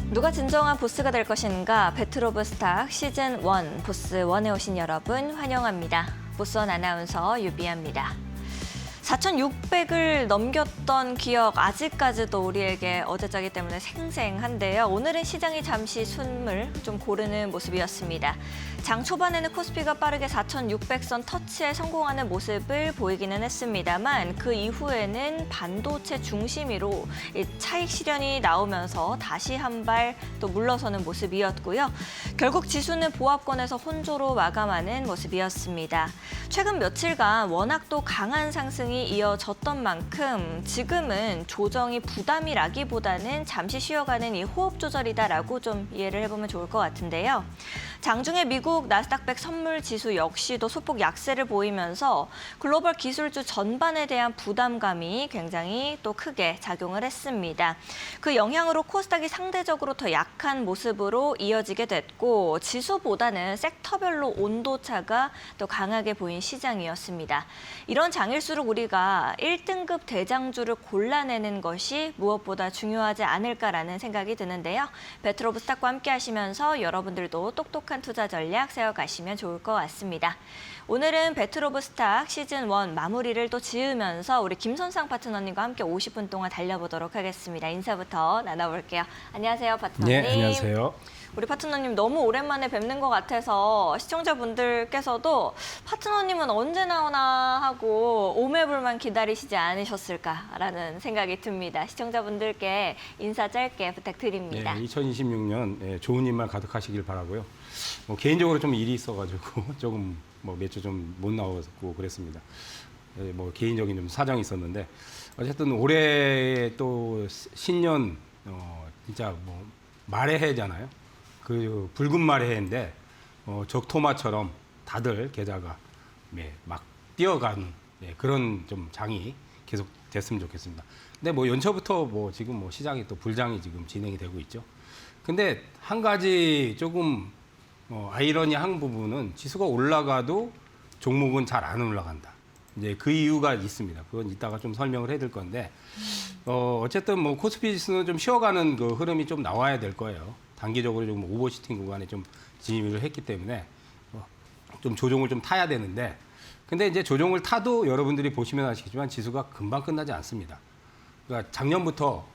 누가 진정한 보스가 될 것인가? 배틀 오브 스탁 시즌 1 보스 1에 오신 여러분 환영합니다. 보스원 아나운서 유비아입니다. 4,600을 넘겼던 기억 아직까지도 우리에게 어제자기 때문에 생생한데요. 오늘은 시장이 잠시 숨을 좀 고르는 모습이었습니다. 장 초반에는 코스피가 빠르게 4,600선 터치에 성공하는 모습을 보이기는 했습니다만 그 이후에는 반도체 중심으로 차익 실현이 나오면서 다시 한 발 또 물러서는 모습이었고요. 결국 지수는 보합권에서 혼조로 마감하는 모습이었습니다. 최근 며칠간 워낙 또 강한 상승이 이어졌던 만큼 지금은 조정이 부담이라기보다는 잠시 쉬어가는 이 호흡 조절이다라고 좀 이해를 해보면 좋을 것 같은데요. 장중에 미국 나스닥 100 선물 지수 역시도 소폭 약세를 보이면서 글로벌 기술주 전반에 대한 부담감이 굉장히 또 크게 작용을 했습니다. 그 영향으로 코스닥이 상대적으로 더 약한 모습으로 이어지게 됐고 지수보다는 섹터별로 온도차가 더 강하게 보인 시장이었습니다. 이런 장일수록 우리가 1등급 대장주를 골라내는 것이 무엇보다 중요하지 않을까라는 생각이 드는데요. 배틀 오브 스탁과 함께 하시면서 여러분들도 똑똑한 투자 전략 세워가시면 좋을 것 같습니다. 오늘은 배틀 오브 스탁 시즌 1 마무리를 또 지으면서 우리 김선상 파트너님과 함께 50분 동안 달려보도록 하겠습니다. 인사부터 나눠볼게요. 안녕하세요, 파트너님. 네, 안녕하세요. 우리 파트너님 너무 오랜만에 뵙는 것 같아서 시청자분들께서도 파트너님은 언제 나오나 하고 오매불만 기다리시지 않으셨을까라는 생각이 듭니다. 시청자분들께 인사 짧게 부탁드립니다. 네, 2026년 좋은 일만 가득하시길 바라고요. 개인적으로 좀 일이 있어가지고 조금 몇 주 좀 못 나왔고 그랬습니다. 개인적인 좀 사정이 있었는데 어쨌든 올해 또 신년 진짜 말의 해잖아요. 그 붉은 말의 해인데 적토마처럼 다들 계좌가 막 뛰어가는 그런 좀 장이 계속 됐으면 좋겠습니다. 근데 연초부터 지금 시장이 또 불장이 지금 진행이 되고 있죠. 근데 한 가지 조금 아이러니한 부분은 지수가 올라가도 종목은 잘 안 올라간다. 이제 그 이유가 있습니다. 그건 이따가 좀 설명을 해드릴 건데 어쨌든 코스피 지수는 좀 쉬어가는 그 흐름이 좀 나와야 될 거예요. 단기적으로 좀 오버슈팅 구간에 좀 진입을 했기 때문에 좀 조정을 좀 타야 되는데 근데 이제 조정을 타도 여러분들이 보시면 아시겠지만 지수가 금방 끝나지 않습니다. 그러니까 작년부터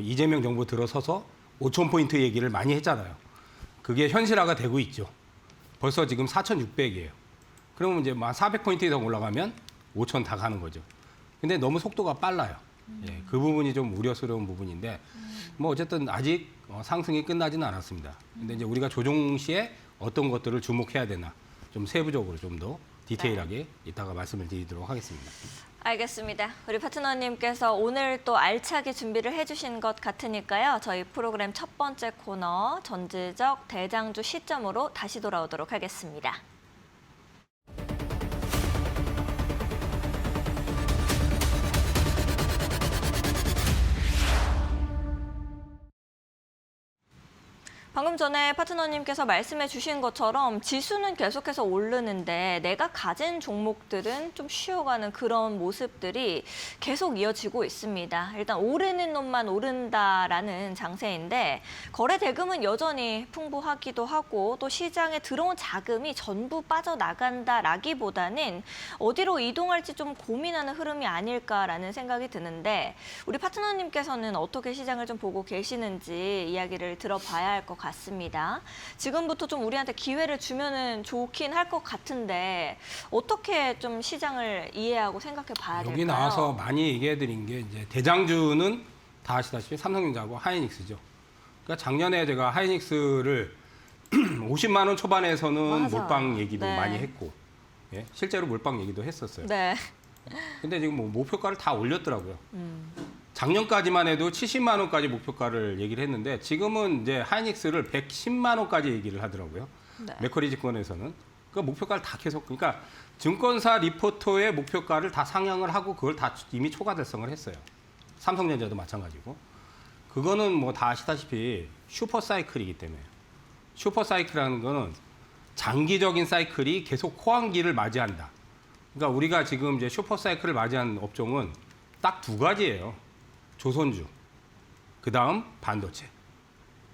이재명 정부 들어서서 5,000포인트 얘기를 많이 했잖아요. 그게 현실화가 되고 있죠. 벌써 지금 4,600이에요. 그러면 이제 400포인트 이상 올라가면 5,000 다 가는 거죠. 근데 너무 속도가 빨라요. 그 부분이 좀 우려스러운 부분인데 어쨌든 아직 상승이 끝나지는 않았습니다. 근데 이제 우리가 조정 시에 어떤 것들을 주목해야 되나 좀 세부적으로 좀 더 디테일하게 이따가 말씀을 드리도록 하겠습니다. 알겠습니다. 우리 파트너님께서 오늘 또 알차게 준비를 해주신 것 같으니까요. 저희 프로그램 첫 번째 코너 전지적 대장주 시점으로 다시 돌아오도록 하겠습니다. 방금 전에 파트너님께서 말씀해 주신 것처럼 지수는 계속해서 오르는데 내가 가진 종목들은 좀 쉬어가는 그런 모습들이 계속 이어지고 있습니다. 일단 오르는 놈만 오른다라는 장세인데 거래 대금은 여전히 풍부하기도 하고 또 시장에 들어온 자금이 전부 빠져나간다라기보다는 어디로 이동할지 좀 고민하는 흐름이 아닐까라는 생각이 드는데 우리 파트너님께서는 어떻게 시장을 좀 보고 계시는지 이야기를 들어봐야 할 것 같습니다. 지금부터 좀 우리한테 기회를 주면은 좋긴 할 것 같은데 어떻게 좀 시장을 이해하고 생각해 봐야 될까요? 여기 나와서 많이 얘기해 드린 게 이제 대장주는 다 아시다시피 삼성전자하고 하이닉스죠. 그러니까 작년에 제가 하이닉스를 50만 원 초반에서는 맞아. 몰빵 얘기도 네. 많이 했고 실제로 몰빵 얘기도 했었어요. 네. 근데 지금 목표가를 다 올렸더라고요. 작년까지만 해도 70만 원까지 목표가를 얘기를 했는데 지금은 이제 하이닉스를 110만 원까지 얘기를 하더라고요. 네. 맥커리 증권에서는 그 목표가를 다 계속 그러니까 증권사 리포터의 목표가를 다 상향을 하고 그걸 다 이미 초과 달성을 했어요. 삼성전자도 마찬가지고. 그거는 다 아시다시피 슈퍼 사이클이기 때문에. 슈퍼 사이클이라는 거는 장기적인 사이클이 계속 호황기를 맞이한다. 그러니까 우리가 지금 이제 슈퍼 사이클을 맞이한 업종은 딱 두 가지예요. 조선주, 그다음 반도체.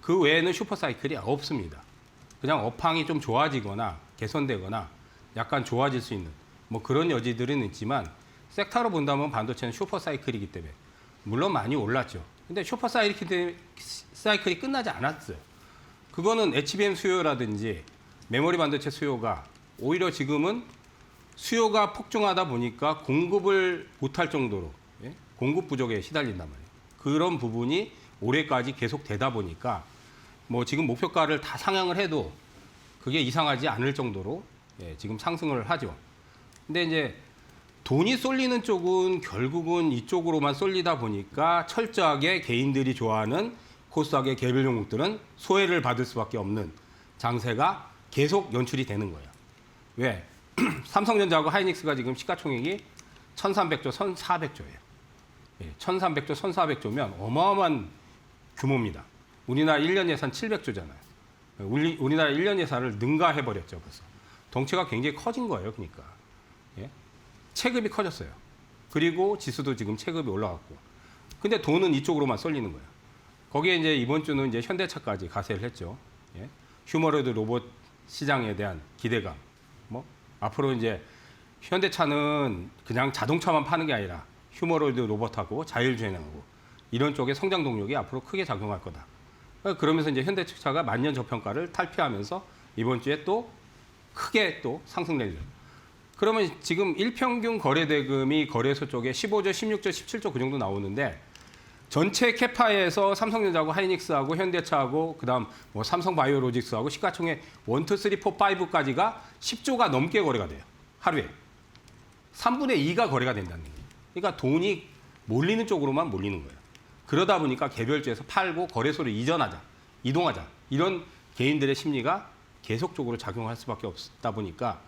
그 그 외에는 슈퍼사이클이 없습니다. 그냥 업황이 좀 좋아지거나 개선되거나 약간 좋아질 수 있는 뭐 그런 여지들은 있지만 섹터로 본다면 반도체는 슈퍼사이클이기 때문에 물론 많이 올랐죠. 근데 슈퍼사이클이 끝나지 않았어요. 그거는 HBM 수요라든지 메모리 반도체 수요가 오히려 지금은 수요가 폭증하다 보니까 공급을 못할 정도로 공급 부족에 시달린단 말이에요. 그런 부분이 올해까지 계속 되다 보니까 뭐 지금 목표가를 다 상향을 해도 그게 이상하지 않을 정도로 지금 상승을 하죠. 근데 이제 돈이 쏠리는 쪽은 결국은 이쪽으로만 쏠리다 보니까 철저하게 개인들이 좋아하는 코스닥의 개별 종목들은 소외를 받을 수밖에 없는 장세가 계속 연출이 되는 거예요. 왜? 삼성전자하고 하이닉스가 지금 시가총액이 1,300조, 1,400조예요. 1,300조, 1,400조면 어마어마한 규모입니다. 우리나라 1년 예산 700조잖아요. 우리나라 1년 예산을 능가해버렸죠, 벌써. 덩치가 굉장히 커진 거예요, 그러니까. 체급이 커졌어요. 그리고 지수도 지금 체급이 올라갔고. 근데 돈은 이쪽으로만 쏠리는 거예요. 거기에 이제 이번 주는 이제 현대차까지 가세를 했죠. 휴머로드 로봇 시장에 대한 기대감. 뭐 앞으로 이제 현대차는 그냥 자동차만 파는 게 아니라 휴머로드 로봇하고 자율주행하고 이런 쪽에 성장 동력이 앞으로 크게 작용할 거다. 그러면서 이제 현대차가 만년 저평가를 탈피하면서 이번 주에 또 크게 또 상승 랠리를. 그러면 지금 일평균 거래대금이 거래소 쪽에 15조, 16조, 17조 그 정도 나오는데 전체 캐파에서 삼성전자하고 하이닉스하고 현대차하고 그다음 뭐 삼성바이오로직스하고 시가총액 1, 2, 3, 4, 5까지가 10조가 넘게 거래가 돼요. 하루에. 3분의 2가 거래가 된다는 얘기예요. 그러니까 돈이 몰리는 쪽으로만 몰리는 거예요. 그러다 보니까 개별주에서 팔고 거래소를 이동하자. 이런 개인들의 심리가 계속적으로 작용할 수밖에 없다 보니까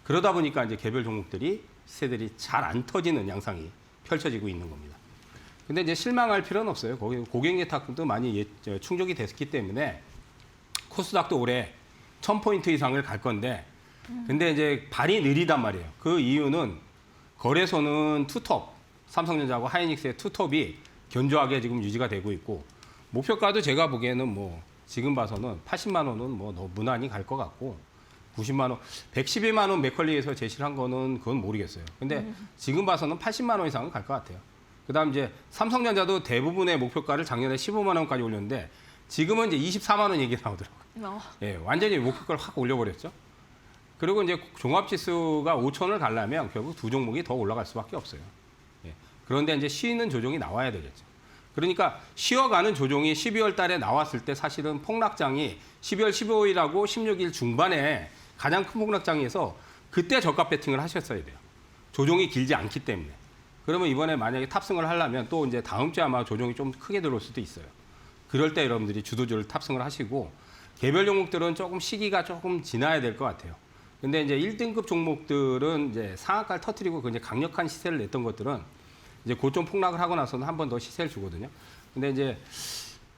그러다 보니까 이제 개별 종목들이 시세들이 잘 안 터지는 양상이 펼쳐지고 있는 겁니다. 근데 이제 실망할 필요는 없어요. 거기 고객 예탁금도 많이 충족이 됐기 때문에 코스닥도 올해 1,000포인트 이상을 갈 건데 근데 이제 발이 느리단 말이에요. 그 이유는 거래소는 투톱, 삼성전자하고 하이닉스의 투톱이 견조하게 지금 유지가 되고 있고 목표가도 제가 보기에는 뭐 지금 봐서는 80만 원은 뭐 무난히 갈 것 같고 90만 원, 112만 원 맥컬리에서 제시를 한 거는 그건 모르겠어요. 근데 지금 봐서는 80만 원 이상은 갈 것 같아요. 그다음 이제 삼성전자도 대부분의 목표가를 작년에 15만 원까지 올렸는데 지금은 이제 24만 원 얘기가 나오더라고요. 완전히 목표가를 확 올려버렸죠. 그리고 이제 종합지수가 5천을 가려면 결국 두 종목이 더 올라갈 수밖에 없어요. 그런데 이제 쉬는 조정이 나와야 되겠죠. 그러니까 쉬어가는 조정이 12월 달에 나왔을 때 사실은 폭락장이 12월 15일하고 16일 중반에 가장 큰 폭락장에서 그때 저가 배팅을 하셨어야 돼요. 조정이 길지 않기 때문에. 그러면 이번에 만약에 탑승을 하려면 또 이제 다음 주에 아마 조정이 좀 크게 들어올 수도 있어요. 그럴 때 여러분들이 주도주를 탑승을 하시고 개별 종목들은 조금 시기가 조금 지나야 될 것 같아요. 근데 이제 1등급 종목들은 이제 상한가를 터뜨리고 굉장히 강력한 시세를 냈던 것들은 이제 고점 폭락을 하고 나서는 한 번 더 시세를 주거든요. 근데 이제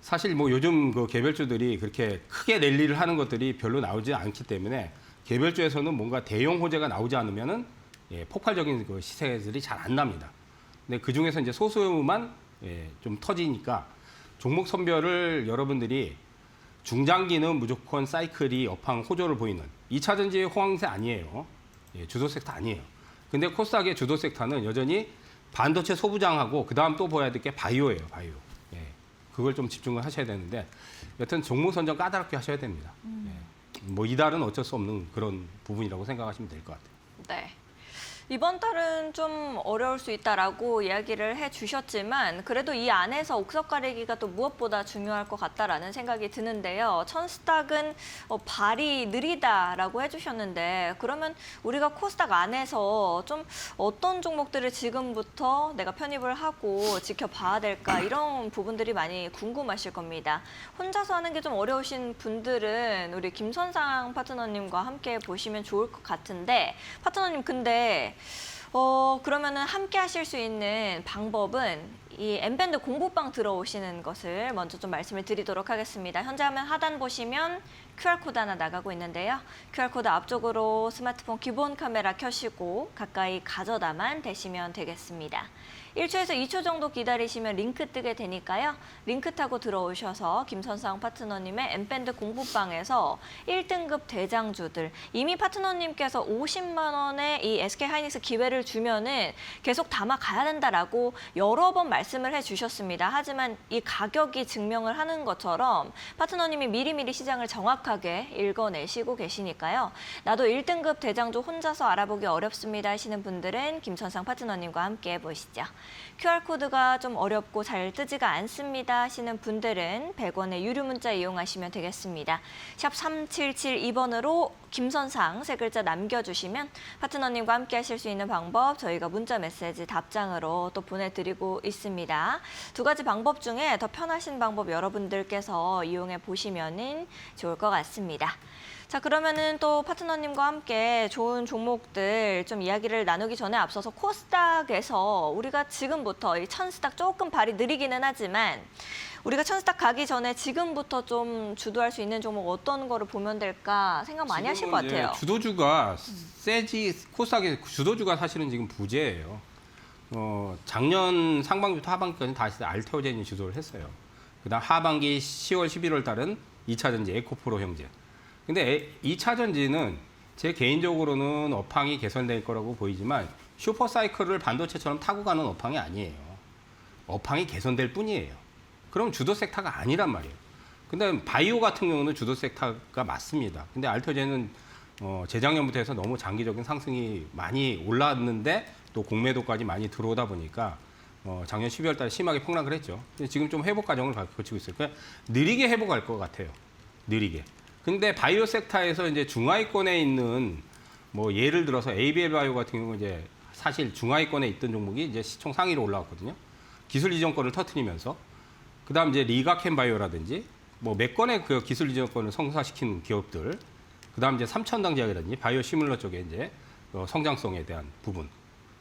사실 뭐 요즘 그 개별주들이 그렇게 크게 랠리를 하는 것들이 별로 나오지 않기 때문에 개별주에서는 뭔가 대형 호재가 나오지 않으면은 폭발적인 그 시세들이 잘 안 납니다. 근데 그 중에서 이제 소수만 좀 터지니까 종목 선별을 여러분들이 중장기는 무조건 사이클이 업황 호조를 보이는 2차전지 호황세 아니에요. 주도 섹터 아니에요. 근데 코스닥의 주도 섹터는 여전히 반도체 소부장하고 그다음 또 봐야 될 게 바이오예요. 바이오. 그걸 좀 집중을 하셔야 되는데 여튼 종목 선정 까다롭게 하셔야 됩니다. 뭐 이달은 어쩔 수 없는 그런 부분이라고 생각하시면 될 것 같아요. 네. 이번 달은 좀 어려울 수 있다라고 이야기를 해주셨지만 그래도 이 안에서 옥석 가리기가 또 무엇보다 중요할 것 같다라는 생각이 드는데요. 천스닥은 발이 느리다라고 해주셨는데 그러면 우리가 코스닥 안에서 좀 어떤 종목들을 지금부터 내가 편입을 하고 지켜봐야 될까 이런 부분들이 많이 궁금하실 겁니다. 혼자서 하는 게 좀 어려우신 분들은 우리 김선상 파트너님과 함께 보시면 좋을 것 같은데 파트너님 근데 그러면은 함께 하실 수 있는 방법은 이 N밴드 공부방 들어오시는 것을 먼저 좀 말씀을 드리도록 하겠습니다. 현재 화면 하단 보시면 QR코드 하나 나가고 있는데요. QR코드 앞쪽으로 스마트폰 기본 카메라 켜시고 가까이 가져다만 대시면 되겠습니다. 1초에서 2초 정도 기다리시면 링크 뜨게 되니까요. 링크 타고 들어오셔서 김선상 파트너님의 N밴드 공부방에서 1등급 대장주들, 이미 파트너님께서 50만 원의 이 SK하이닉스 기회를 주면은 계속 담아 가야 된다라고 여러 번 말씀을 해주셨습니다. 하지만 이 가격이 증명을 하는 것처럼 파트너님이 미리미리 시장을 정확하게 읽어내시고 계시니까요. 나도 1등급 대장주 혼자서 알아보기 어렵습니다 하시는 분들은 김선상 파트너님과 함께 해보시죠. QR코드가 좀 어렵고 잘 뜨지가 않습니다 하시는 분들은 100원의 유료 문자 이용하시면 되겠습니다. 샵 3772번으로 김선상 세 글자 남겨주시면 파트너님과 함께 하실 수 있는 방법 저희가 문자 메시지 답장으로 또 보내드리고 있습니다. 두 가지 방법 중에 더 편하신 방법 여러분들께서 이용해 보시면 좋을 것 같습니다. 자, 그러면은 또 파트너님과 함께 좋은 종목들 좀 이야기를 나누기 전에 앞서서 코스닥에서 우리가 지금부터 이 천스닥 조금 발이 느리기는 하지만 우리가 천스닥 가기 전에 지금부터 좀 주도할 수 있는 종목 어떤 거를 보면 될까 생각 많이 하실 것 같아요. 주도주가 세지 코스닥의 주도주가 사실은 지금 부재예요. 작년 상반기부터 하반기까지 다시 알테오젠이 주도를 했어요. 그다음 하반기 10월, 11월 달은 2차 전지 에코프로 형제. 근데 2차 전지는 제 개인적으로는 업황이 개선될 거라고 보이지만 슈퍼사이클을 반도체처럼 타고 가는 업황이 아니에요. 업황이 개선될 뿐이에요. 그럼 주도 섹터가 아니란 말이에요. 근데 바이오 같은 경우는 주도 섹터가 맞습니다. 근데 알테오젠은 재작년부터 해서 너무 장기적인 상승이 많이 올랐는데 또 공매도까지 많이 들어오다 보니까 작년 12월 달에 심하게 폭락을 했죠. 근데 지금 좀 회복 과정을 거치고 있어요. 그러니까 느리게 회복할 것 같아요. 느리게. 근데 바이오 섹터에서 이제 중하위권에 있는 뭐 예를 들어서 ABL 바이오 같은 경우 이제 사실 중하위권에 있던 종목이 이제 시총 상위로 올라왔거든요. 기술 이전권을 터트리면서 그다음 이제 리가켄 바이오라든지 뭐 몇 건의 그 기술 이전권을 성사시킨 기업들, 그다음 이제 삼천당제약이라든지 바이오 시뮬러 쪽에 이제 성장성에 대한 부분.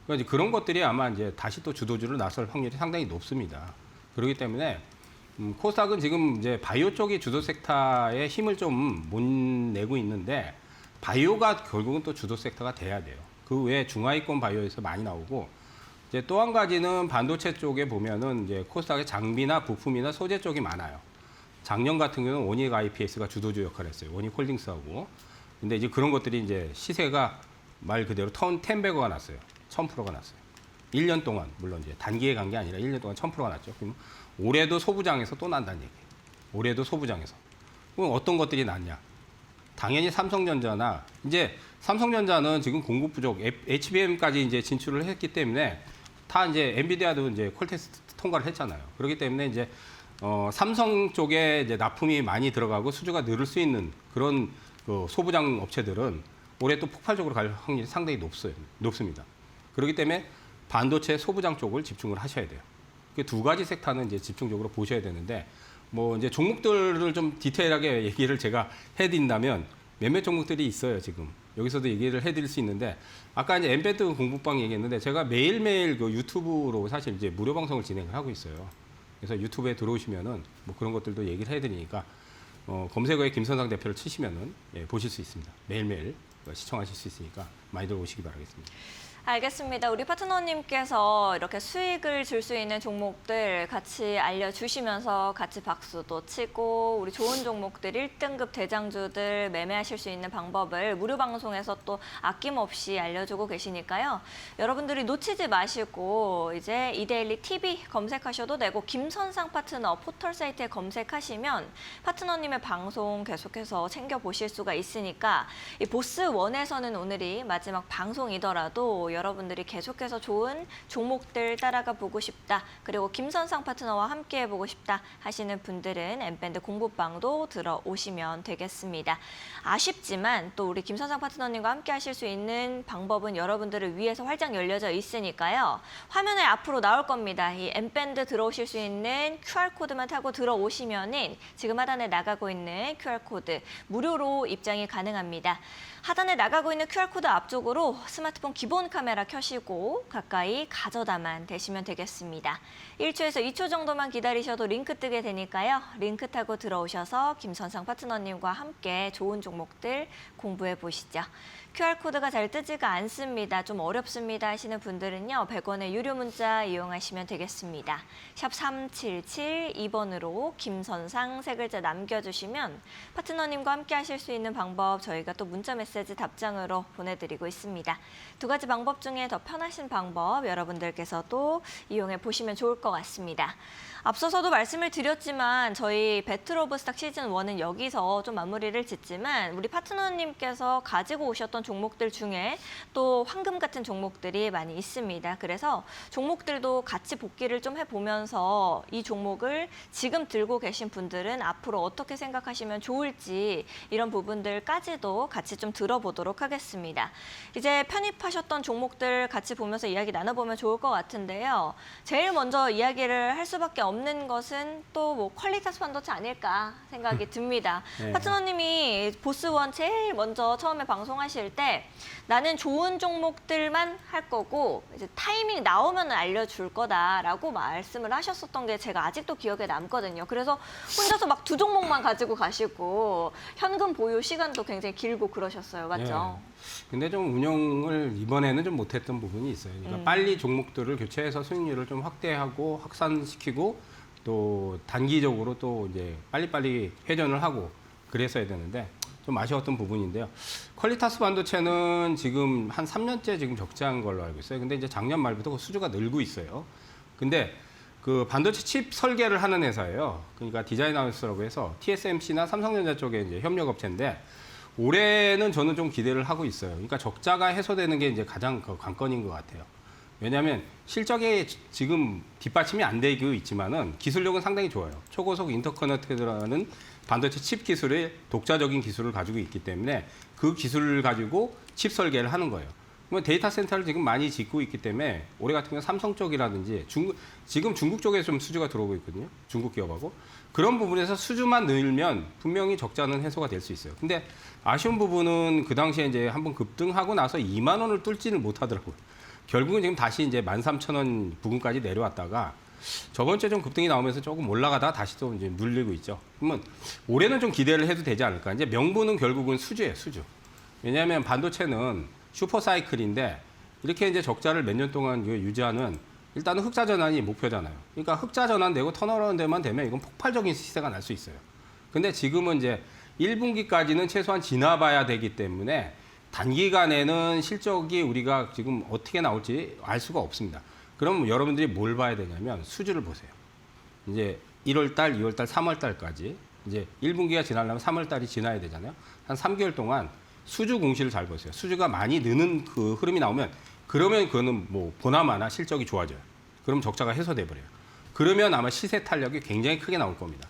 그러니까 이제 그런 것들이 아마 이제 다시 또 주도주를 나설 확률이 상당히 높습니다. 그렇기 때문에 코스닥은 지금 이제 바이오 쪽이 주도 섹터에 힘을 좀 못 내고 있는데 바이오가 결국은 또 주도 섹터가 돼야 돼요. 그 외에 중하위권 바이오에서 많이 나오고 이제 또 한 가지는 반도체 쪽에 보면은 이제 코스닥의 장비나 부품이나 소재 쪽이 많아요. 작년 같은 경우는 원익 IPS가 주도주 역할을 했어요. 원익 홀딩스하고. 근데 이제 그런 것들이 이제 시세가 말 그대로 텐베거가 났어요. 1000%가 났어요. 1년 동안 물론 이제 단기에 간 게 아니라 1년 동안 1000%가 났죠. 그럼 올해도 소부장에서 또 난다는 얘기예요. 올해도 소부장에서. 그럼 어떤 것들이 났냐? 당연히 삼성전자나 이제 삼성전자는 지금 공급 부족, HBM까지 이제 진출을 했기 때문에 다 이제 엔비디아도 이제 콜테스트 통과를 했잖아요. 그렇기 때문에 이제 삼성 쪽에 이제 납품이 많이 들어가고 수주가 늘을 수 있는 그런 그 소부장 업체들은 올해 또 폭발적으로 갈 확률이 상당히 높습니다. 그렇기 때문에 반도체 소부장 쪽을 집중을 하셔야 돼요. 그 두 가지 섹터는 이제 집중적으로 보셔야 되는데 뭐 이제 종목들을 좀 디테일하게 얘기를 제가 해드린다면 몇몇 종목들이 있어요 지금 여기서도 얘기를 해드릴 수 있는데 아까 이제 엠베드 공부방 얘기했는데 제가 매일매일 그 유튜브로 사실 이제 무료 방송을 진행을 하고 있어요. 그래서 유튜브에 들어오시면은 뭐 그런 것들도 얘기를 해드리니까 검색어에 김선상 대표를 치시면은 예, 보실 수 있습니다. 매일매일 시청하실 수 있으니까 많이들 오시기 바라겠습니다. 알겠습니다. 우리 파트너님께서 이렇게 수익을 줄 수 있는 종목들 같이 알려주시면서 같이 박수도 치고 우리 좋은 종목들 1등급 대장주들 매매하실 수 있는 방법을 무료 방송에서 또 아낌없이 알려주고 계시니까요. 여러분들이 놓치지 마시고 이제 이데일리 TV 검색하셔도 되고 김선상 파트너 포털 사이트에 검색하시면 파트너님의 방송 계속해서 챙겨보실 수가 있으니까 이 보스1에서는 오늘이 마지막 방송이더라도 여러분들이 계속해서 좋은 종목들 따라가 보고 싶다. 그리고 김선상 파트너와 함께 해보고 싶다 하시는 분들은 N밴드 공부방도 들어오시면 되겠습니다. 아쉽지만 또 우리 김선상 파트너님과 함께 하실 수 있는 방법은 여러분들을 위해서 활짝 열려져 있으니까요. 화면에 앞으로 나올 겁니다. 이 N밴드 들어오실 수 있는 QR코드만 타고 들어오시면은 지금 하단에 나가고 있는 QR코드 무료로 입장이 가능합니다. 하단에 나가고 있는 QR코드 앞쪽으로 스마트폰 기본 카메라 카메라 켜시고 가까이 가져다만 대시면 되겠습니다. 1초에서 2초 정도만 기다리셔도 링크 뜨게 되니까요. 링크 타고 들어오셔서 김선상 파트너님과 함께 좋은 종목들 공부해 보시죠. QR코드가 잘 뜨지가 않습니다. 좀 어렵습니다 하시는 분들은요. 100원의 유료 문자 이용하시면 되겠습니다. 샵 3772번으로 김선상 세 글자 남겨주시면 파트너님과 함께 하실 수 있는 방법 저희가 또 문자 메시지 답장으로 보내드리고 있습니다. 두 가지 방법 중에 더 편하신 방법 여러분들께서도 이용해 보시면 좋을 것 같습니다. 앞서서도 말씀을 드렸지만 저희 배틀 오브 스탁 시즌 1은 여기서 좀 마무리를 짓지만 우리 파트너님께서 가지고 오셨던 종목들 중에 또 황금 같은 종목들이 많이 있습니다. 그래서 종목들도 같이 복귀를 좀 해보면서 이 종목을 지금 들고 계신 분들은 앞으로 어떻게 생각하시면 좋을지 이런 부분들까지도 같이 좀 들어보도록 하겠습니다. 이제 편입하셨던 종목들 같이 보면서 이야기 나눠보면 좋을 것 같은데요. 제일 먼저 이야기를 할 수밖에 없는 것은 또 뭐 퀄리타스 반도체 아닐까 생각이 듭니다. 네. 파트너님이 보스원 제일 먼저 처음에 방송하실 때 나는 좋은 종목들만 할 거고 이제 타이밍 나오면 알려줄 거다라고 말씀을 하셨었던 게 제가 아직도 기억에 남거든요. 그래서 혼자서 막 두 종목만 가지고 가시고 현금 보유 시간도 굉장히 길고 그러셨어요. 맞죠? 근데 좀 운영을 이번에는 좀 못했던 부분이 있어요. 그러니까 빨리 종목들을 교체해서 수익률을 좀 확대하고 확산시키고 또 단기적으로 또 이제 빨리빨리 회전을 하고 그랬어야 되는데 좀 아쉬웠던 부분인데요. 퀄리타스 반도체는 지금 한 3년째 지금 적자한 걸로 알고 있어요. 근데 이제 작년 말부터 그 수주가 늘고 있어요. 근데 그 반도체 칩 설계를 하는 회사예요. 그러니까 디자인하우스라고 해서 TSMC나 삼성전자 쪽에 이제 협력업체인데 올해는 저는 좀 기대를 하고 있어요. 그러니까 적자가 해소되는 게 이제 가장 그 관건인 것 같아요. 왜냐하면 실적에 지금 뒷받침이 안 되고 있지만은 기술력은 상당히 좋아요. 초고속 인터커넥트라는 반도체 칩 기술의 독자적인 기술을 가지고 있기 때문에 그 기술을 가지고 칩 설계를 하는 거예요. 그러면 데이터 센터를 지금 많이 짓고 있기 때문에 올해 같은 경우 삼성 쪽이라든지 지금 중국 쪽에 좀 수주가 들어오고 있거든요. 중국 기업하고. 그런 부분에서 수주만 늘면 분명히 적자는 해소가 될 수 있어요. 근데 아쉬운 부분은 그 당시에 이제 한번 급등하고 나서 2만 원을 뚫지는 못하더라고요. 결국은 지금 다시 이제 13,000원 부근까지 내려왔다가 저번 주에 좀 급등이 나오면서 조금 올라가다가 다시 또 이제 눌리고 있죠. 그러면 올해는 좀 기대를 해도 되지 않을까. 이제 명분은 결국은 수주예요, 수주. 왜냐하면 반도체는 슈퍼 사이클인데 이렇게 이제 적자를 몇 년 동안 유지하는 일단은 흑자 전환이 목표잖아요. 그러니까 흑자 전환되고 턴어라운드만 되면 이건 폭발적인 시세가 날 수 있어요. 근데 지금은 이제 1분기까지는 최소한 지나봐야 되기 때문에 단기간에는 실적이 우리가 지금 어떻게 나올지 알 수가 없습니다. 그럼 여러분들이 뭘 봐야 되냐면 수주를 보세요. 이제 1월 달, 2월 달, 3월 달까지 이제 1분기가 지나려면 3월 달이 지나야 되잖아요. 한 3개월 동안 수주 공시를 잘 보세요. 수주가 많이 느는 그 흐름이 나오면 그러면 그거는 뭐 보나마나 실적이 좋아져요. 그럼 적자가 해소돼 버려요. 그러면 아마 시세 탄력이 굉장히 크게 나올 겁니다.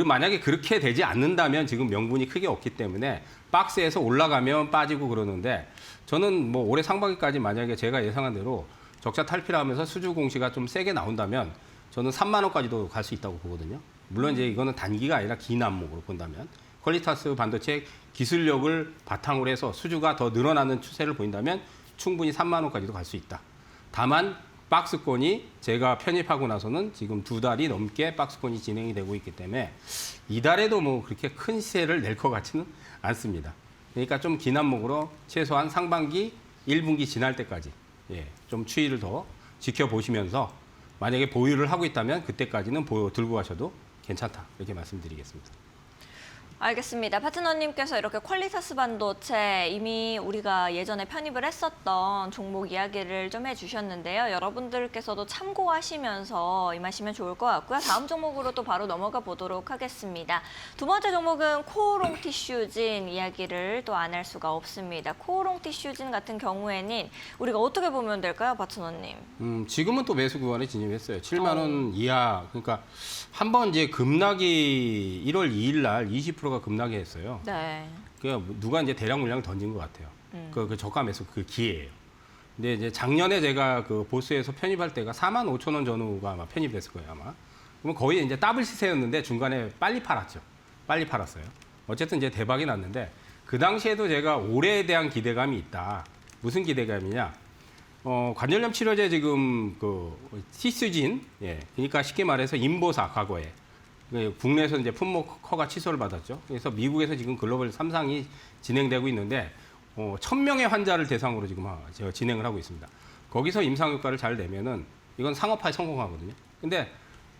만약에 그렇게 되지 않는다면 지금 명분이 크게 없기 때문에 박스에서 올라가면 빠지고 그러는데 저는 뭐 올해 상반기까지 만약에 제가 예상한 대로 적자 탈피를 하면서 수주 공시가 좀 세게 나온다면 저는 3만 원까지도 갈 수 있다고 보거든요. 물론 이제 이거는 단기가 아니라 긴 안목으로 본다면 퀄리타스 반도체 기술력을 바탕으로 해서 수주가 더 늘어나는 추세를 보인다면 충분히 3만 원까지도 갈 수 있다. 다만 박스권이 제가 편입하고 나서는 지금 2달이 넘게 박스권이 진행이 되고 있기 때문에 이달에도 뭐 그렇게 큰 시세를 낼 것 같지는 않습니다. 그러니까 좀 긴 안목으로 최소한 상반기 1분기 지날 때까지 좀 추이를 더 지켜보시면서 만약에 보유를 하고 있다면 그때까지는 들고 가셔도 괜찮다. 이렇게 말씀드리겠습니다. 알겠습니다. 파트너님께서 이렇게 퀄리타스 반도체 이미 우리가 예전에 편입을 했었던 종목 이야기를 좀 해주셨는데요. 여러분들께서도 참고하시면서 임하시면 좋을 것 같고요. 다음 종목으로 또 바로 넘어가 보도록 하겠습니다. 두 번째 종목은 코오롱 티슈진 이야기를 또 안 할 수가 없습니다. 코오롱 티슈진 같은 경우에는 우리가 어떻게 보면 될까요, 파트너님? 지금은 또 매수 구간에 진입했어요. 7만 원 이하. 그러니까 한번 이제 급락이 1월 2일 날 20%가 급락이 했어요. 네. 그러니까 누가 이제 대량 물량을 던진 것 같아요. 그 저가 매수 그 기회예요. 근데 이제 작년에 제가 그 보스에서 편입할 때가 4만 5천 원 전후가 아마 편입됐을 거예요, 아마. 그러면 거의 이제 더블 시세였는데 중간에 빨리 팔았죠. 빨리 팔았어요. 어쨌든 이제 대박이 났는데 그 당시에도 제가 올해에 대한 기대감이 있다. 무슨 기대감이냐? 관절염 치료제 지금 그 티스진, 예, 그러니까 쉽게 말해서 인보사 과거에 국내에서 이제 품목 허가 취소를 받았죠. 그래서 미국에서 지금 글로벌 3상이 진행되고 있는데 1,000명의 환자를 대상으로 지금 제가 진행을 하고 있습니다. 거기서 임상 효과를 잘 내면은 이건 상업화에 성공하거든요. 근데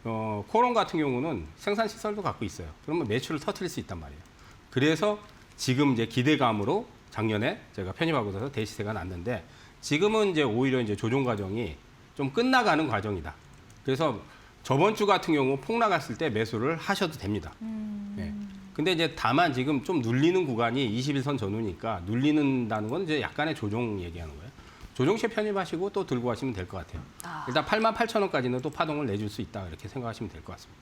코론 같은 경우는 생산 시설도 갖고 있어요. 그러면 매출을 터뜨릴 수 있단 말이에요. 그래서 지금 이제 기대감으로 작년에 제가 편입하고 나서 대시세가 났는데 지금은 이제 오히려 이제 조정 과정이 좀 끝나가는 과정이다. 그래서 저번 주 같은 경우 폭락했을 때 매수를 하셔도 됩니다. 네. 근데 이제 다만 지금 좀 눌리는 구간이 21선 전후니까 눌리는다는 건 이제 약간의 조정 얘기하는 거예요. 조정시에 편입하시고 또 들고 가시면 될 것 같아요. 일단 88,000원까지는 또 파동을 내줄 수 있다 이렇게 생각하시면 될 것 같습니다.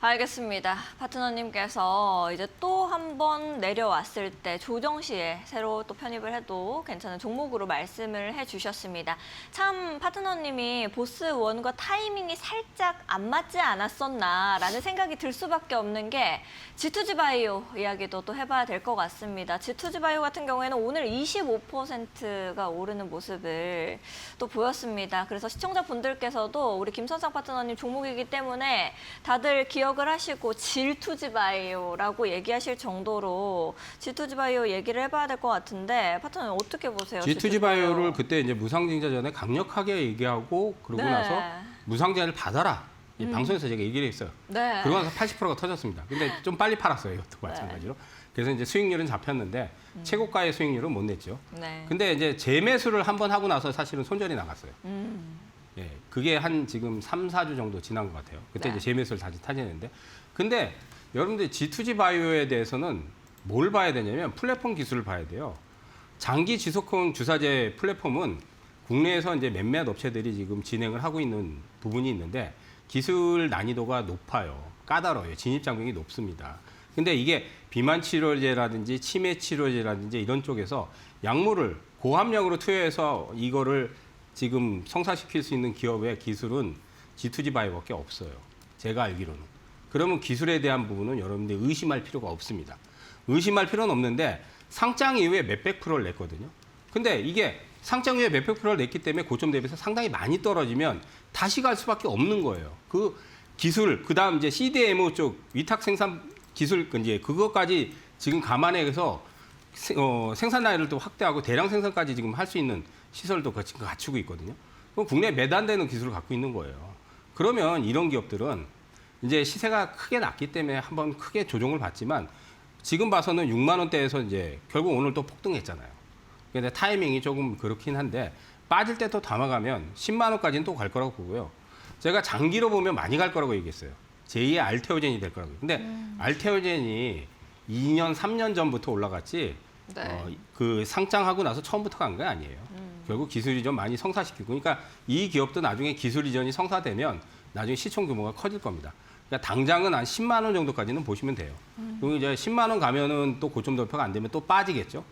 알겠습니다. 파트너님께서 이제 또 한 번 내려왔을 때 조정 시에 새로 또 편입을 해도 괜찮은 종목으로 말씀을 해주셨습니다. 참 파트너님이 보스원과 타이밍이 살짝 안 맞지 않았었나라는 생각이 들 수밖에 없는 게 G2G바이오 이야기도 또 해봐야 될 것 같습니다. G2G바이오 같은 경우에는 오늘 25%가 오르는 모습을 또 보였습니다. 그래서 시청자분들께서도 우리 김선상 파트너님 종목이기 때문에 다들 기억을 하시고 질투지바이오라고 얘기하실 정도로 G2G바이오 얘기를 해봐야 될 것 같은데 파트너님 어떻게 보세요? G2G바이오를 그때 이제 무상증자 전에 강력하게 얘기하고 그러고 네. 나서 무상증자를 받아라. 이 방송에서 제가 얘기를 했어요. 네. 그러고 나서 80%가 터졌습니다. 근데 좀 빨리 팔았어요. 이것도 마찬가지로. 그래서 이제 수익률은 잡혔는데 최고가의 수익률은 못 냈죠. 네. 근데 이제 재매수를 한번 하고 나서 사실은 손절이 나갔어요. 예, 그게 한 지금 3, 4주 정도 지난 것 같아요. 그때 네. 이제 재매수를 다시 타지는데. 근데 여러분들 G2G 바이오에 대해서는 뭘 봐야 되냐면 플랫폼 기술을 봐야 돼요. 장기 지속형 주사제 플랫폼은 국내에서 이제 몇몇 업체들이 지금 진행을 하고 있는 부분이 있는데 기술 난이도가 높아요. 까다로워요. 진입 장벽이 높습니다. 근데 이게 비만 치료제라든지 치매 치료제라든지 이런 쪽에서 약물을 고함량으로 투여해서 이거를 지금 성사시킬 수 있는 기업의 기술은 G2G 바이오밖에 없어요. 제가 알기로는. 그러면 기술에 대한 부분은 여러분들이 의심할 필요가 없습니다. 의심할 필요는 없는데 상장 이후에 몇백 프로를 냈거든요. 근데 이게 상장 이후에 몇백 프로를 냈기 때문에 고점 대비해서 상당히 많이 떨어지면 다시 갈 수밖에 없는 거예요. 그 기술, 그다음 이제 CDMO 쪽 위탁 생산 기술 이제 그것까지 지금 감안해서 생산 라인을 또 확대하고 대량 생산까지 지금 할 수 있는 시설도 지금 갖추고 있거든요. 그럼 국내에 몇 안 되는 기술을 갖고 있는 거예요. 그러면 이런 기업들은 이제 시세가 크게 낮기 때문에 한번 크게 조정을 받지만 지금 봐서는 6만 원대에서 이제 결국 오늘 또 폭등했잖아요. 근데 타이밍이 조금 그렇긴 한데 빠질 때 또 담아가면 10만 원까지는 또 갈 거라고 보고요. 제가 장기로 보면 많이 갈 거라고 얘기했어요. 제2의 알테오젠이 될 거라고요. 근데 알테오젠이 2년, 3년 전부터 올라갔지 네. 그 상장하고 나서 처음부터 간 게 아니에요. 결국 기술 이전 많이 성사시키고 그러니까 이 기업도 나중에 기술 이전이 성사되면 나중에 시총 규모가 커질 겁니다. 그러니까 당장은 한 10만 원 정도까지는 보시면 돼요. 그리고 이제 10만 원 가면은 또 고점 돌파가 안 되면 또 빠지겠죠.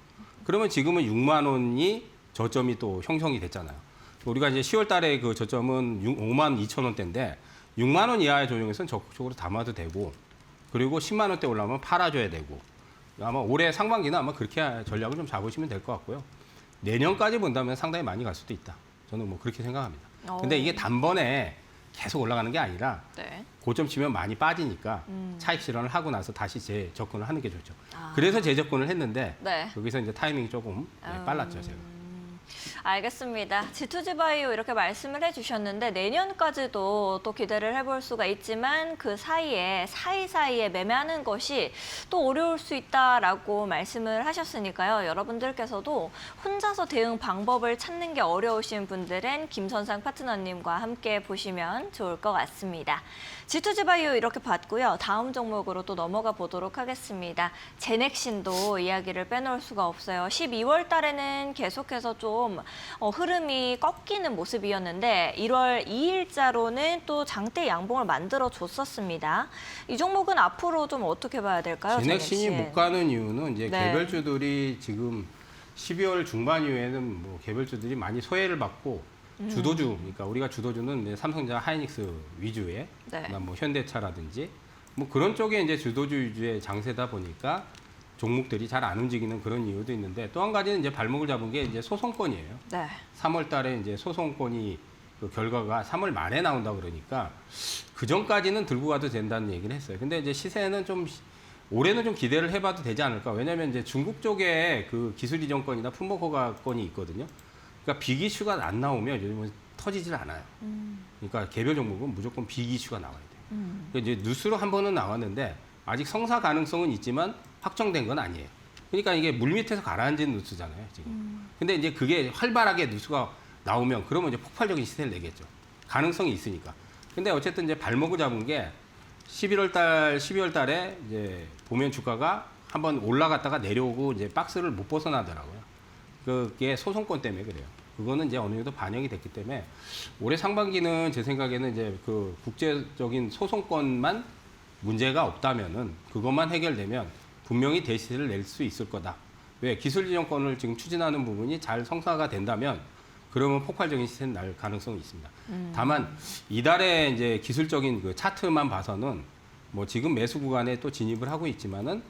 그러면 지금은 6만 원이 저점이 또 형성이 됐잖아요. 우리가 이제 10월 달에 그 저점은 5만 2천 원대인데 6만 원 이하의 조정에서는 적극적으로 담아도 되고 그리고 10만 원대 올라오면 팔아줘야 되고 아마 올해 상반기는 아마 그렇게 전략을 좀 잡으시면 될 것 같고요. 내년까지 본다면 상당히 많이 갈 수도 있다. 저는 뭐 그렇게 생각합니다. 근데 이게 단번에 계속 올라가는 게 아니라 네. 고점 치면 많이 빠지니까 차익 실현을 하고 나서 다시 재접근을 하는 게 좋죠. 아. 그래서 재접근을 했는데 네. 여기서 이제 타이밍이 조금 빨랐죠, 제가. 알겠습니다. G2G바이오 이렇게 말씀을 해주셨는데 내년까지도 또 기대를 해볼 수가 있지만 그 사이에 사이사이에 매매하는 것이 또 어려울 수 있다라고 말씀을 하셨으니까요. 여러분들께서도 혼자서 대응 방법을 찾는 게 어려우신 분들은 김선상 파트너님과 함께 보시면 좋을 것 같습니다. G2G바이오 이렇게 봤고요. 다음 종목으로 또 넘어가 보도록 하겠습니다. 제넥신도 이야기를 빼놓을 수가 없어요. 12월 달에는 계속해서 좀 흐름이 꺾이는 모습이었는데 1월 2일자로는 또 장대 양봉을 만들어 줬었습니다. 이 종목은 앞으로 좀 어떻게 봐야 될까요? 제넥신이 못 가는 이유는 이제 네. 개별주들이 지금 12월 중반 이후에는 뭐 개별주들이 많이 소외를 받고 주도주, 그러니까 우리가 주도주는 이제 삼성전자, 하이닉스 위주의 네. 뭐 현대차라든지 뭐 그런 쪽에 이제 주도주 위주의 장세다 보니까 종목들이 잘 안 움직이는 그런 이유도 있는데 또 한 가지는 이제 발목을 잡은 게 이제 소송권이에요. 네. 3월 달에 이제 소송권이 그 결과가 3월 말에 나온다 그러니까 그 전까지는 들고 가도 된다는 얘기를 했어요. 근데 이제 시세는 좀 올해는 좀 기대를 해봐도 되지 않을까. 왜냐하면 이제 중국 쪽에 그 기술 이전권이나 품목 허가권이 있거든요. 그러니까 빅이슈가 안 나오면 요즘은 터지질 않아요. 그러니까 개별 종목은 무조건 빅이슈가 나와야 돼요. 그러니까 이제 뉴스로 한 번은 나왔는데 아직 성사 가능성은 있지만 확정된 건 아니에요. 그러니까 이게 물밑에서 가라앉은 뉴스잖아요, 지금. 근데 이제 그게 활발하게 뉴스가 나오면 그러면 이제 폭발적인 시세를 내겠죠. 가능성이 있으니까. 근데 어쨌든 이제 발목을 잡은 게 12월 달에 이제 보면 주가가 한번 올라갔다가 내려오고 이제 박스를 못 벗어나더라고요. 그게 소송권 때문에 그래요. 그거는 이제 어느 정도 반영이 됐기 때문에 올해 상반기는 제 생각에는 이제 그 국제적인 소송권만 문제가 없다면은 그것만 해결되면 분명히 대시를 낼 수 있을 거다. 왜? 기술 지정권을 지금 추진하는 부분이 잘 성사가 된다면 그러면 폭발적인 시세는 날 가능성이 있습니다. 다만 이달에 이제 기술적인 그 차트만 봐서는 뭐 지금 매수 구간에 또 진입을 하고 있지만은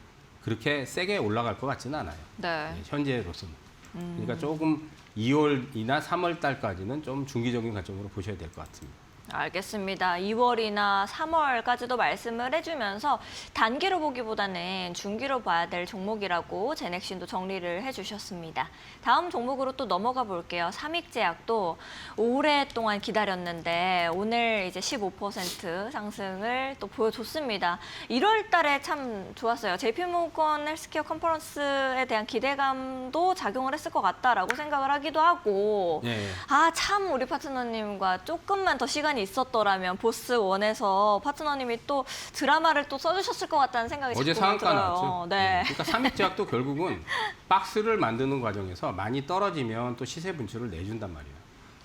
그렇게 세게 올라갈 것 같지는 않아요. 네. 현재로서는. 그러니까 조금 2월이나 3월 달까지는 좀 중기적인 관점으로 보셔야 될 것 같습니다. 알겠습니다. 2월이나 3월까지도 말씀을 해주면서 단기로 보기보다는 중기로 봐야 될 종목이라고 제넥신도 정리를 해주셨습니다. 다음 종목으로 또 넘어가 볼게요. 삼익제약도 오랫동안 기다렸는데 오늘 이제 15% 상승을 또 보여줬습니다. 1월 달에 참 좋았어요. JP모건 헬스케어 컨퍼런스에 대한 기대감도 작용을 했을 것 같다라고 생각을 하기도 하고 예. 참 우리 파트너님과 조금만 더 시간이 있었더라면 보스 원에서 파트너님이 또 드라마를 또 써주셨을 것 같다는 생각이 어제 자꾸 상한가 들어요. 나왔죠. 네. 그러니까 삼익제약도 결국은 박스를 만드는 과정에서 많이 떨어지면 또 시세 분출을 내준단 말이에요.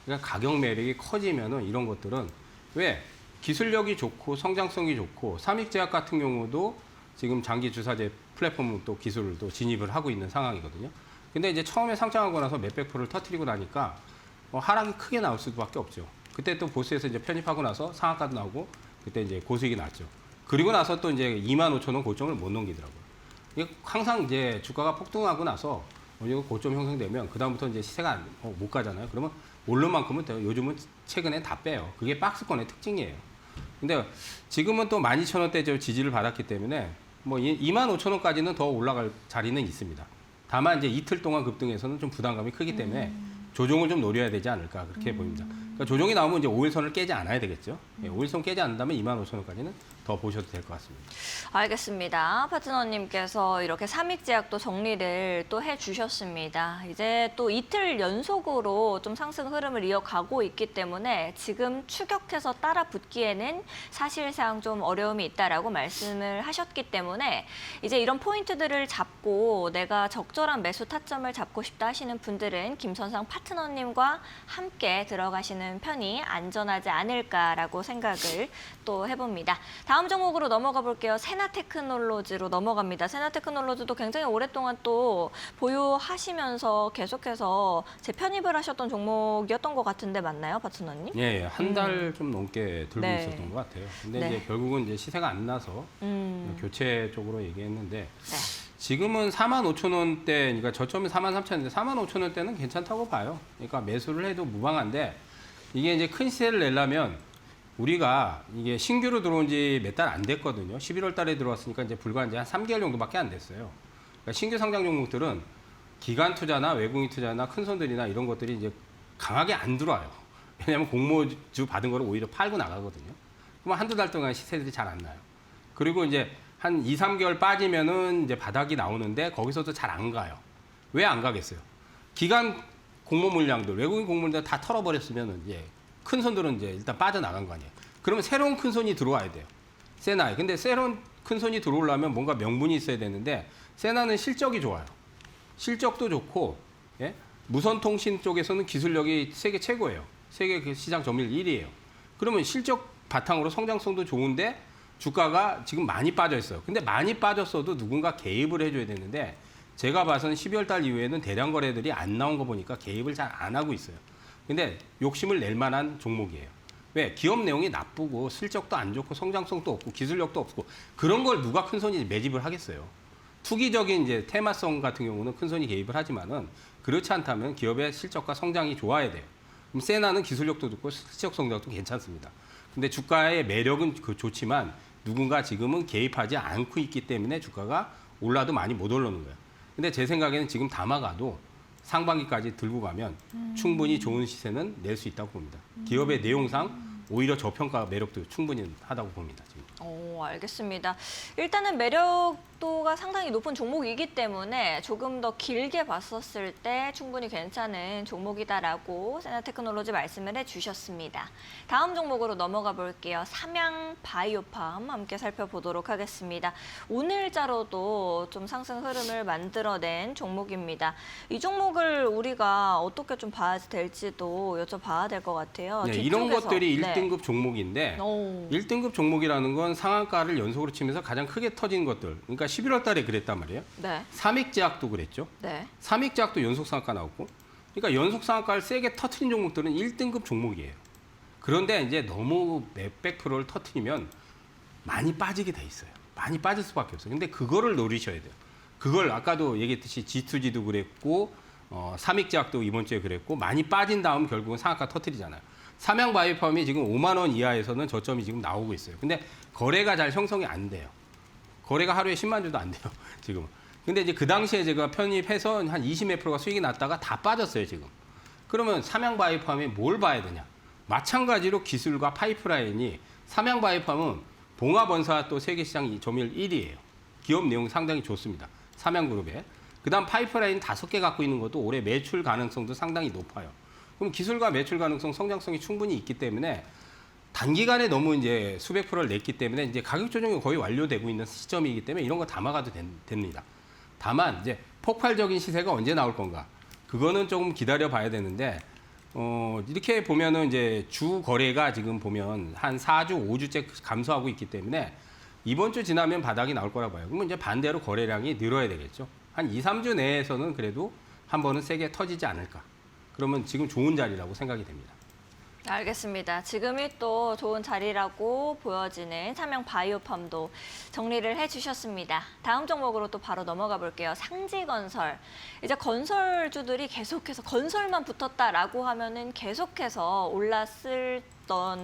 그러니까 가격 매력이 커지면은 이런 것들은 왜 기술력이 좋고 성장성이 좋고 삼익제약 같은 경우도 지금 장기 주사제 플랫폼 또 기술을 또 진입을 하고 있는 상황이거든요. 근데 이제 처음에 상장하고 나서 몇백 프로를 터뜨리고 나니까 하락이 크게 나올 수밖에 없죠. 그때 또 보스에서 이제 편입하고 나서 상한가도 나오고 그때 이제 고수익이 났죠. 그리고 나서 또 이제 25,000원 고점을 못 넘기더라고요. 이게 항상 이제 주가가 폭등하고 나서 어느 정도 고점 형성되면 그다음부터 이제 시세가 못 가잖아요. 그러면 오른 만큼은 요즘은 최근에 다 빼요. 그게 박스권의 특징이에요. 근데 지금은 또 12,000원대 지지를 받았기 때문에 뭐 25,000원까지는 더 올라갈 자리는 있습니다. 다만 이제 이틀 동안 급등해서는 좀 부담감이 크기 때문에 조정을 좀 노려야 되지 않을까 그렇게 보입니다. 그러니까 조정이 나오면 이제 5일선을 깨지 않아야 되겠죠. 5일선 깨지 않는다면 25,000원까지는 더 보셔도 될 것 같습니다. 알겠습니다. 파트너님께서 이렇게 삼익제약도 정리를 또 해주셨습니다. 이제 또 이틀 연속으로 좀 상승 흐름을 이어가고 있기 때문에 지금 추격해서 따라 붙기에는 사실상 좀 어려움이 있다라고 말씀을 하셨기 때문에 이제 이런 포인트들을 잡고 내가 적절한 매수 타점을 잡고 싶다 하시는 분들은 김선상 파트너님과 함께 들어가시는 편이 안전하지 않을까라고 생각을 또 해봅니다. 다음 종목으로 넘어가 볼게요. 세나테크놀로지로 넘어갑니다. 세나테크놀로지도 굉장히 오랫동안 또 보유하시면서 계속해서 재편입을 하셨던 종목이었던 것 같은데 맞나요, 파트너님? 예, 한 달 좀 넘게 들고 네. 있었던 것 같아요. 근데 네. 이제 결국은 이제 시세가 안 나서 교체 쪽으로 얘기했는데 네. 지금은 45,000원대, 그러니까 저점이 43,000원인데 45,000원대는 괜찮다고 봐요. 그러니까 매수를 해도 무방한데 이게 이제 큰 시세를 내려면 우리가 이게 신규로 들어온 지 몇 달 안 됐거든요. 11월 달에 들어왔으니까 이제 불과 이제 한 3개월 정도밖에 안 됐어요. 그러니까 신규 상장 종목들은 기관 투자나 외국인 투자나 큰 손들이나 이런 것들이 이제 강하게 안 들어와요. 왜냐하면 공모주 받은 거를 오히려 팔고 나가거든요. 그러면 한두 달 동안 시세들이 잘 안 나요. 그리고 이제 한 2, 3개월 빠지면은 이제 바닥이 나오는데 거기서도 잘 안 가요. 왜 안 가겠어요? 기관 공모 물량들, 외국인 공모물들 다 털어버렸으면은 큰 손들은 이제 일단 빠져나간 거 아니에요. 그러면 새로운 큰 손이 들어와야 돼요. 세나에. 근데 새로운 큰 손이 들어오려면 뭔가 명분이 있어야 되는데 세나는 실적이 좋아요. 실적도 좋고 무선통신 쪽에서는 기술력이 세계 최고예요. 세계 그 시장 점유율 1위예요. 그러면 실적 바탕으로 성장성도 좋은데 주가가 지금 많이 빠져 있어요. 근데 많이 빠졌어도 누군가 개입을 해줘야 되는데 제가 봐서는 12월 달 이후에는 대량 거래들이 안 나온 거 보니까 개입을 잘 안 하고 있어요. 근데 욕심을 낼 만한 종목이에요. 왜? 기업 내용이 나쁘고 실적도 안 좋고 성장성도 없고 기술력도 없고 그런 걸 누가 큰 손이 매집을 하겠어요. 투기적인 이제 테마성 같은 경우는 큰 손이 개입을 하지만은 그렇지 않다면 기업의 실적과 성장이 좋아야 돼요. 그럼 세나는 기술력도 좋고 실적 성장도 괜찮습니다. 근데 주가의 매력은 좋지만 누군가 지금은 개입하지 않고 있기 때문에 주가가 올라도 많이 못 올라오는 거예요. 근데 제 생각에는 지금 담아가도 상반기까지 들고 가면 충분히 좋은 시세는 낼 수 있다고 봅니다. 기업의 내용상 오히려 저평가 매력도 충분히 하다고 봅니다. 지금. 오, 알겠습니다. 일단은 매력도가 상당히 높은 종목이기 때문에 조금 더 길게 봤었을 때 충분히 괜찮은 종목이다라고 세나테크놀로지 말씀을 해주셨습니다. 다음 종목으로 넘어가 볼게요. 삼양바이오팜 함께 살펴보도록 하겠습니다. 오늘자로도 좀 상승 흐름을 만들어낸 종목입니다. 이 종목을 우리가 어떻게 좀 봐야 될지도 여쭤봐야 될 것 같아요. 네, 이런 뒤쪽에서. 것들이 네. 1등급 종목인데 오. 1등급 종목이라는 건 상한가를 연속으로 치면서 가장 크게 터진 것들. 그러니까 11월 달에 그랬단 말이에요. 네. 삼익제약도 그랬죠. 네. 삼익제약도 연속 상한가 나왔고. 그러니까 연속 상한가를 세게 터트린 종목들은 1등급 종목이에요. 그런데 이제 너무 몇백 프로를 터트리면 많이 빠지게 돼 있어요. 많이 빠질 수밖에 없어요. 근데 그거를 노리셔야 돼요. 그걸 아까도 얘기했듯이 G2G도 그랬고 삼익제약도 이번 주에 그랬고 많이 빠진 다음 결국은 상한가 터트리잖아요. 삼양바이오팜이 지금 5만 원 이하에서는 저점이 지금 나오고 있어요. 근데 거래가 잘 형성이 안 돼요. 거래가 하루에 10만 주도 안 돼요. 지금. 근데 이제 그 당시에 제가 편입해서 한 20몇 프로가 수익이 났다가 다 빠졌어요, 지금. 그러면 삼양바이오팜이 뭘 봐야 되냐? 마찬가지로 기술과 파이프라인이 삼양바이오팜은 봉합원사 또 세계시장 점유율 1위예요. 기업 내용 상당히 좋습니다. 삼양그룹에. 그다음 파이프라인 5개 갖고 있는 것도 올해 매출 가능성도 상당히 높아요. 그럼 기술과 매출 가능성, 성장성이 충분히 있기 때문에 단기간에 너무 이제 수백 프로를 냈기 때문에 이제 가격 조정이 거의 완료되고 있는 시점이기 때문에 이런 거 담아가도 됩니다. 다만 이제 폭발적인 시세가 언제 나올 건가? 그거는 조금 기다려 봐야 되는데 이렇게 보면은 이제 주 거래가 지금 보면 한 4주, 5주째 감소하고 있기 때문에 이번 주 지나면 바닥이 나올 거라 봐요. 그러면 이제 반대로 거래량이 늘어야 되겠죠. 한 2, 3주 내에서는 그래도 한 번은 세게 터지지 않을까. 그러면 지금 좋은 자리라고 생각이 됩니다. 알겠습니다. 지금이 또 좋은 자리라고 보여지는 삼양바이오팜도 정리를 해주셨습니다. 다음 종목으로 또 바로 넘어가 볼게요. 상지건설. 이제 건설주들이 계속해서 건설만 붙었다라고 하면은 계속해서 올랐을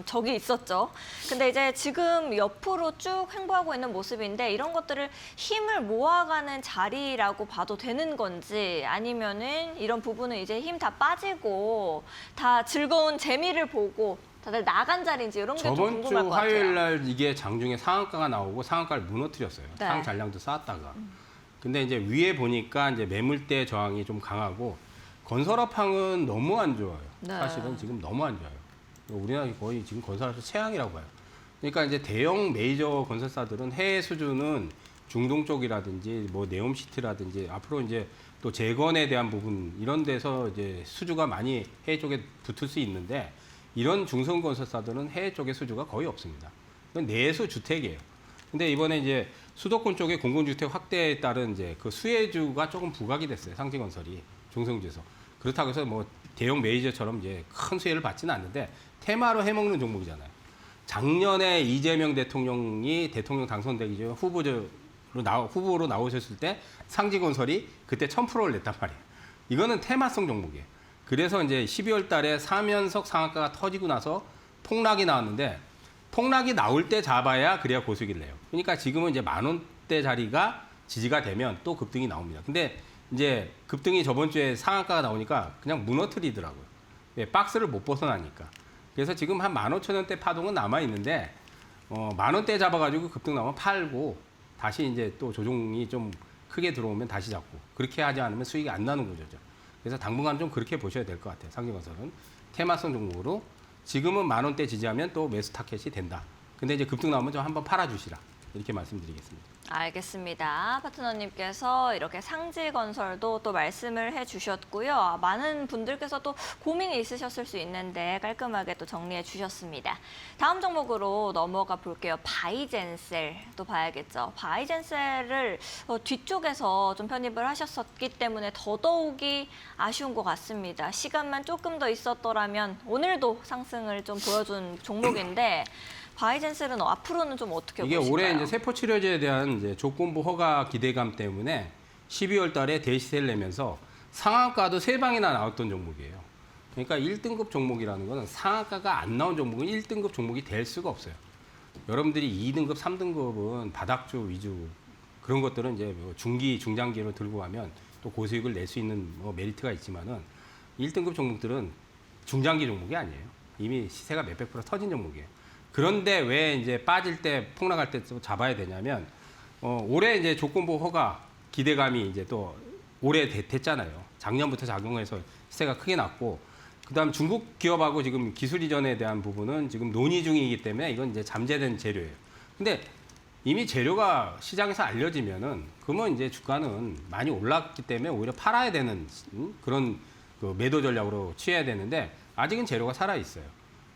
적이 있었죠. 근데 이제 지금 옆으로 쭉 횡보하고 있는 모습인데 이런 것들을 힘을 모아가는 자리라고 봐도 되는 건지 아니면은 이런 부분은 이제 힘 다 빠지고 다 즐거운 재미를 보고 다들 나간 자리인지 이런 게 좀 저번 궁금할 주 것 같아요. 화요일 날 이게 장중에 상한가가 나오고 상한가를 무너뜨렸어요. 네. 상 잔량도 쌓았다가. 근데 이제 위에 보니까 이제 매물대 저항이 좀 강하고 건설업황은 너무 안 좋아요. 네. 사실은 지금 너무 안 좋아요. 우리나라 거의 지금 건설업체 최악이라고 봐요. 그러니까 이제 대형 메이저 건설사들은 해외 수주는 중동 쪽이라든지 뭐 네옴시티라든지 앞으로 이제 또 재건에 대한 부분 이런 데서 이제 수주가 많이 해외 쪽에 붙을 수 있는데 이런 중성 건설사들은 해외 쪽에 수주가 거의 없습니다. 이건 내수 주택이에요. 근데 이번에 이제 수도권 쪽에 공공주택 확대에 따른 이제 그 수혜주가 조금 부각이 됐어요. 상지건설이 중성주에서. 그렇다고 해서 뭐 대형 메이저처럼 이제 큰 수혜를 받지는 않는데 테마로 해먹는 종목이잖아요. 작년에 이재명 대통령이 대통령 당선되기 전 후보로 나오셨을 때 상지건설이 그때 1000%를 냈단 말이에요. 이거는 테마성 종목이에요. 그래서 이제 12월 달에 3연속 상한가가 터지고 나서 폭락이 나왔는데 폭락이 나올 때 잡아야 그래야 고수익을 내요. 그러니까 지금은 이제 10,000원대 자리가 지지가 되면 또 급등이 나옵니다. 근데 이제 급등이 저번 주에 상한가가 나오니까 그냥 무너뜨리더라고요. 예, 박스를 못 벗어나니까. 그래서 지금 한 15,000원대 파동은 남아있는데 10,000원대 잡아가지고 급등 나오면 팔고 다시 이제 또 조정이 좀 크게 들어오면 다시 잡고 그렇게 하지 않으면 수익이 안 나는 구조죠. 그래서 당분간 좀 그렇게 보셔야 될 것 같아요. 상지건설은 테마성 종목으로 지금은 10,000원대 지지하면 또 매수 타켓이 된다. 근데 이제 급등 나오면 좀 한번 팔아주시라 이렇게 말씀드리겠습니다. 알겠습니다. 파트너님께서 이렇게 상지건설도 또 말씀을 해주셨고요. 많은 분들께서 또 고민이 있으셨을 수 있는데 깔끔하게 또 정리해 주셨습니다. 다음 종목으로 넘어가 볼게요. 바이젠셀 또 봐야겠죠. 바이젠셀을 뒤쪽에서 좀 편입을 하셨었기 때문에 더더욱이 아쉬운 것 같습니다. 시간만 조금 더 있었더라면 오늘도 상승을 좀 보여준 종목인데 바이젠셀은 앞으로는 좀 어떻게 이게 보실까요? 올해 이제 세포 치료제에 대한 이제 조건부 허가 기대감 때문에 12월 달에 대시세를 내면서 상한가도 3방이나 나왔던 종목이에요. 그러니까 1등급 종목이라는 거는 상한가가 안 나온 종목은 1등급 종목이 될 수가 없어요. 여러분들이 2등급, 3등급은 바닥주 위주 그런 것들은 이제 뭐 중기, 중장기로 들고 가면 또 고수익을 낼 수 있는 뭐 메리트가 있지만은 1등급 종목들은 중장기 종목이 아니에요. 이미 시세가 몇백 프로 터진 종목이에요. 그런데 왜 이제 빠질 때 폭락할 때 또 잡아야 되냐면 올해 이제 조건부 허가 기대감이 이제 또 올해 됐잖아요. 작년부터 작용해서 시세가 크게 났고 그다음 중국 기업하고 지금 기술 이전에 대한 부분은 지금 논의 중이기 때문에 이건 이제 잠재된 재료예요. 근데 이미 재료가 시장에서 알려지면은 그러면 이제 주가는 많이 올랐기 때문에 오히려 팔아야 되는 그런 그 매도 전략으로 취해야 되는데 아직은 재료가 살아 있어요.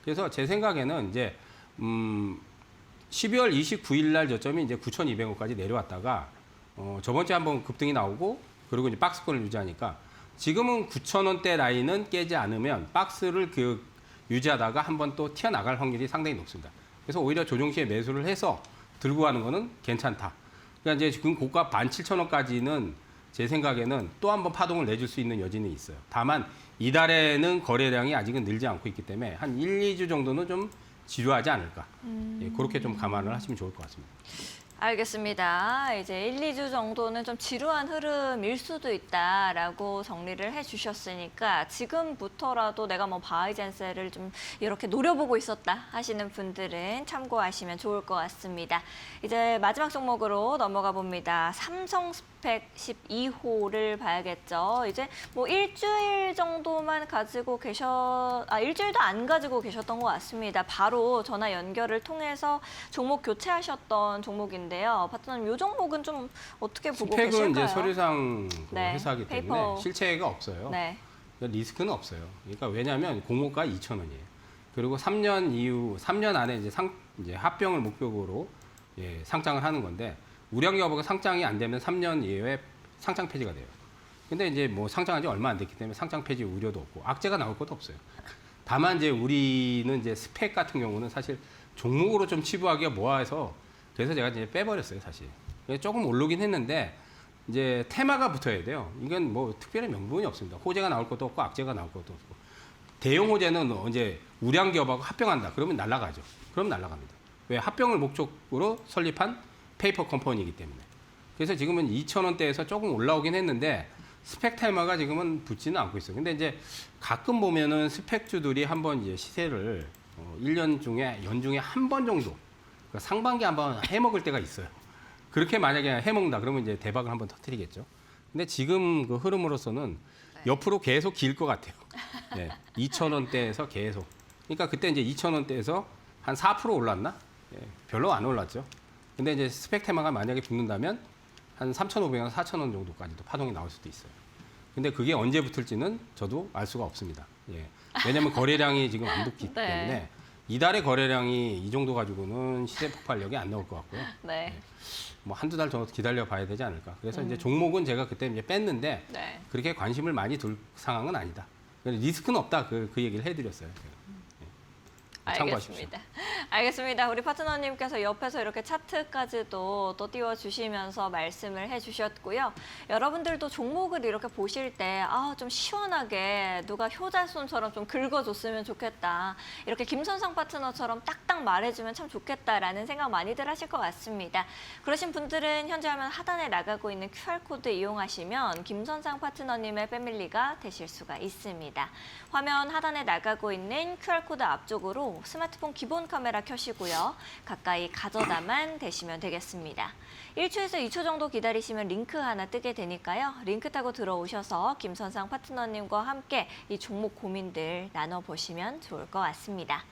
그래서 제 생각에는 이제 12월 29일 날 저점이 이제 9,200원까지 내려왔다가 저번 주에 한번 급등이 나오고 그리고 이제 박스권을 유지하니까 지금은 9,000원대 라인은 깨지 않으면 박스를 유지하다가 한번 또 튀어나갈 확률이 상당히 높습니다. 그래서 오히려 조정 시에 매수를 해서 들고 가는 거는 괜찮다. 그러니까 이제 지금 고가 17,000원까지는 제 생각에는 또 한번 파동을 내줄 수 있는 여지는 있어요. 다만 이달에는 거래량이 아직은 늘지 않고 있기 때문에 한 1, 2주 정도는 좀 지루하지 않을까. 예, 그렇게 좀 감안을 하시면 좋을 것 같습니다. 알겠습니다. 이제 1, 2주 정도는 좀 지루한 흐름일 수도 있다라고 정리를 해주셨으니까 지금부터라도 내가 뭐 바이젠셀을 좀 이렇게 노려보고 있었다 하시는 분들은 참고하시면 좋을 것 같습니다. 이제 마지막 종목으로 넘어가 봅니다. 삼성 스펙 12호를 봐야겠죠. 이제 뭐 일주일 정도만 가지고 일주일도 안 가지고 계셨던 것 같습니다. 바로 전화 연결을 통해서 종목 교체하셨던 종목인데요. 파트너님, 이 종목은 좀 어떻게 보고 계실까요? 스펙은 이제 서류상 네, 회사이기 때문에 페이퍼. 실체가 없어요. 네. 그러니까 리스크는 없어요. 그러니까 왜냐하면 공모가 2,000원이에요. 그리고 3년 이후 3년 안에 이제 합병을 목표로 상장을 하는 건데 우량 여부가 상장이 안 되면 3년 이후에 상장 폐지가 돼요. 근데 이제 뭐 상장한 지 얼마 안 됐기 때문에 상장 폐지 우려도 없고 악재가 나올 것도 없어요. 다만 이제 우리는 이제 스펙 같은 경우는 사실 종목으로 좀 치부하기가 뭐해서 그래서 제가 이제 빼버렸어요, 사실. 조금 오르긴 했는데 이제 테마가 붙어야 돼요. 이건 뭐 특별히 명분이 없습니다. 호재가 나올 것도 없고 악재가 나올 것도 없고. 대형 호재는 이제 우량 기업하고 합병한다. 그러면 날아가죠. 그럼 날아갑니다. 왜? 합병을 목적으로 설립한 페이퍼 컴퍼니이기 때문에. 그래서 지금은 2,000원대에서 조금 올라오긴 했는데 스펙 테마가 지금은 붙지는 않고 있어요. 근데 이제 가끔 보면은 스펙주들이 한번 이제 시세를 1년 중에 연중에 한 번 정도 그러니까 상반기 한번 해먹을 때가 있어요. 그렇게 만약에 해먹는다 그러면 이제 대박을 한번 터뜨리겠죠. 근데 지금 그 흐름으로서는 옆으로 계속 길 것 같아요. 네, 2,000원대에서 계속. 그러니까 그때 이제 2,000원대에서 한 4% 올랐나? 별로 안 올랐죠. 근데 이제 스펙 테마가 만약에 붙는다면 한 3,500원, 4,000원 정도까지도 파동이 나올 수도 있어요. 근데 그게 언제 붙을지는 저도 알 수가 없습니다. 왜냐하면 거래량이 지금 안 붙기 때문에 이달의 거래량이 이 정도 가지고는 시세 폭발력이 안 나올 것 같고요. 네. 뭐 한두 달 정도 기다려 봐야 되지 않을까. 그래서 이제 종목은 제가 그때 이제 뺐는데 그렇게 관심을 많이 둘 상황은 아니다. 리스크는 없다. 그 얘기를 해드렸어요. 참고하십시오. 알겠습니다. 우리 파트너님께서 옆에서 이렇게 차트까지도 또 띄워주시면서 말씀을 해주셨고요. 여러분들도 종목을 이렇게 보실 때 좀 시원하게 누가 효자손처럼 좀 긁어줬으면 좋겠다. 이렇게 김선상 파트너처럼 딱딱 말해주면 참 좋겠다라는 생각 많이들 하실 것 같습니다. 그러신 분들은 현재 화면 하단에 나가고 있는 QR코드 이용하시면 김선상 파트너님의 패밀리가 되실 수가 있습니다. 화면 하단에 나가고 있는 QR코드 앞쪽으로 스마트폰 기본 카메라 켜시고요. 가까이 가져다만 대시면 되겠습니다. 1초에서 2초 정도 기다리시면 링크 하나 뜨게 되니까요. 링크 타고 들어오셔서 김선상 파트너님과 함께 이 종목 고민들 나눠보시면 좋을 것 같습니다.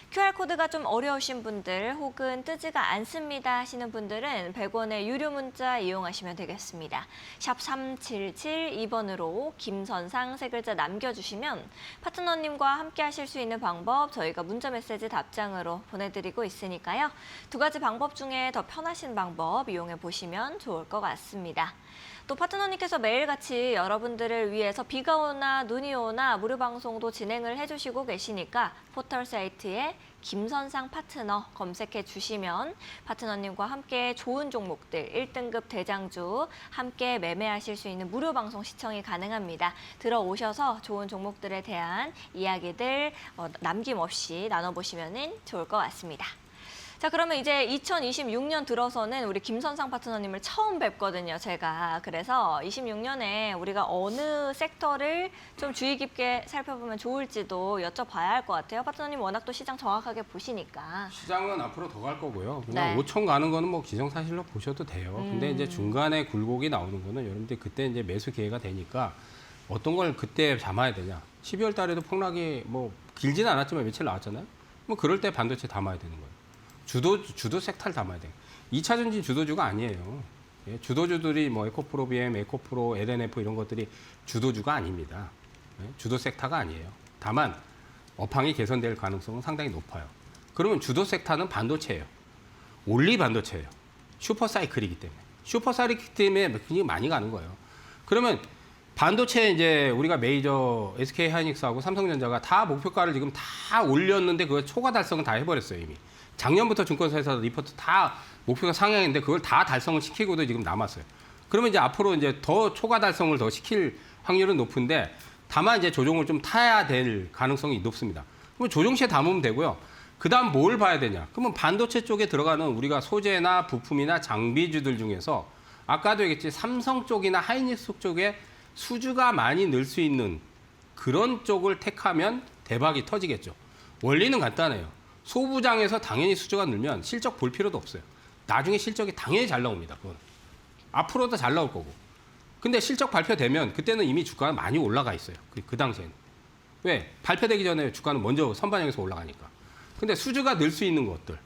QR코드가 좀 어려우신 분들 혹은 뜨지가 않습니다 하시는 분들은 100원의 유료 문자 이용하시면 되겠습니다. 샵 3772번으로 김선상 세 글자 남겨주시면 파트너님과 함께 하실 수 있는 방법 저희가 문자 메시지 답장으로 보내드리고 있으니까요. 두 가지 방법 중에 더 편하신 방법 이용해 보시면 좋을 것 같습니다. 또 파트너님께서 매일같이 여러분들을 위해서 비가 오나 눈이 오나 무료 방송도 진행을 해주시고 계시니까 포털 사이트에 김선상 파트너 검색해 주시면 파트너님과 함께 좋은 종목들 1등급 대장주 함께 매매하실 수 있는 무료 방송 시청이 가능합니다. 들어오셔서 좋은 종목들에 대한 이야기들 남김없이 나눠보시면 좋을 것 같습니다. 자, 그러면 이제 2026년 들어서는 우리 김선상 파트너님을 처음 뵙거든요, 제가. 그래서 26년에 우리가 어느 섹터를 좀 주의 깊게 살펴보면 좋을지도 여쭤봐야 할 것 같아요. 파트너님 워낙 또 시장 정확하게 보시니까. 시장은 앞으로 더 갈 거고요. 그냥 네. 5천 가는 거는 뭐 기정사실로 보셔도 돼요. 근데 이제 중간에 굴곡이 나오는 거는 여러분들 그때 이제 매수 기회가 되니까 어떤 걸 그때 담아야 되냐. 12월 달에도 폭락이 뭐 길지는 않았지만 며칠 나왔잖아요. 뭐 그럴 때 반도체 담아야 되는 거예요. 주도 섹터를 담아야 돼요. 2차 전지 주도주가 아니에요. 예, 주도주들이 뭐 에코프로 BM, 에코프로, LNF 이런 것들이 주도주가 아닙니다. 예, 주도 섹터가 아니에요. 다만 업황이 개선될 가능성은 상당히 높아요. 그러면 주도 섹터는 반도체예요. 올리 반도체예요. 슈퍼사이클이기 때문에. 슈퍼사이클이기 때문에 굉장히 많이 가는 거예요. 그러면 반도체 이제 우리가 메이저 SK 하이닉스하고 삼성전자가 다 목표가를 지금 다 올렸는데 그걸 초과 달성은 다 해버렸어요, 이미. 작년부터 증권사에서 리포트 다 목표가 상향인데 그걸 다 달성을 시키고도 지금 남았어요. 그러면 이제 앞으로 이제 더 초과 달성을 더 시킬 확률은 높은데 다만 이제 조정을 좀 타야 될 가능성이 높습니다. 그러면 조정 시에 담으면 되고요. 그다음 뭘 봐야 되냐? 그러면 반도체 쪽에 들어가는 우리가 소재나 부품이나 장비주들 중에서 아까도 얘기했지 삼성 쪽이나 하이닉스 쪽에 수주가 많이 늘 수 있는 그런 쪽을 택하면 대박이 터지겠죠. 원리는 간단해요. 소부장에서 당연히 수주가 늘면 실적 볼 필요도 없어요. 나중에 실적이 당연히 잘 나옵니다. 그건. 앞으로도 잘 나올 거고. 근데 실적 발표되면 그때는 이미 주가가 많이 올라가 있어요. 그 당시에는. 왜? 발표되기 전에 주가는 먼저 선반영해서 올라가니까. 근데 수주가 늘 수 있는 것들.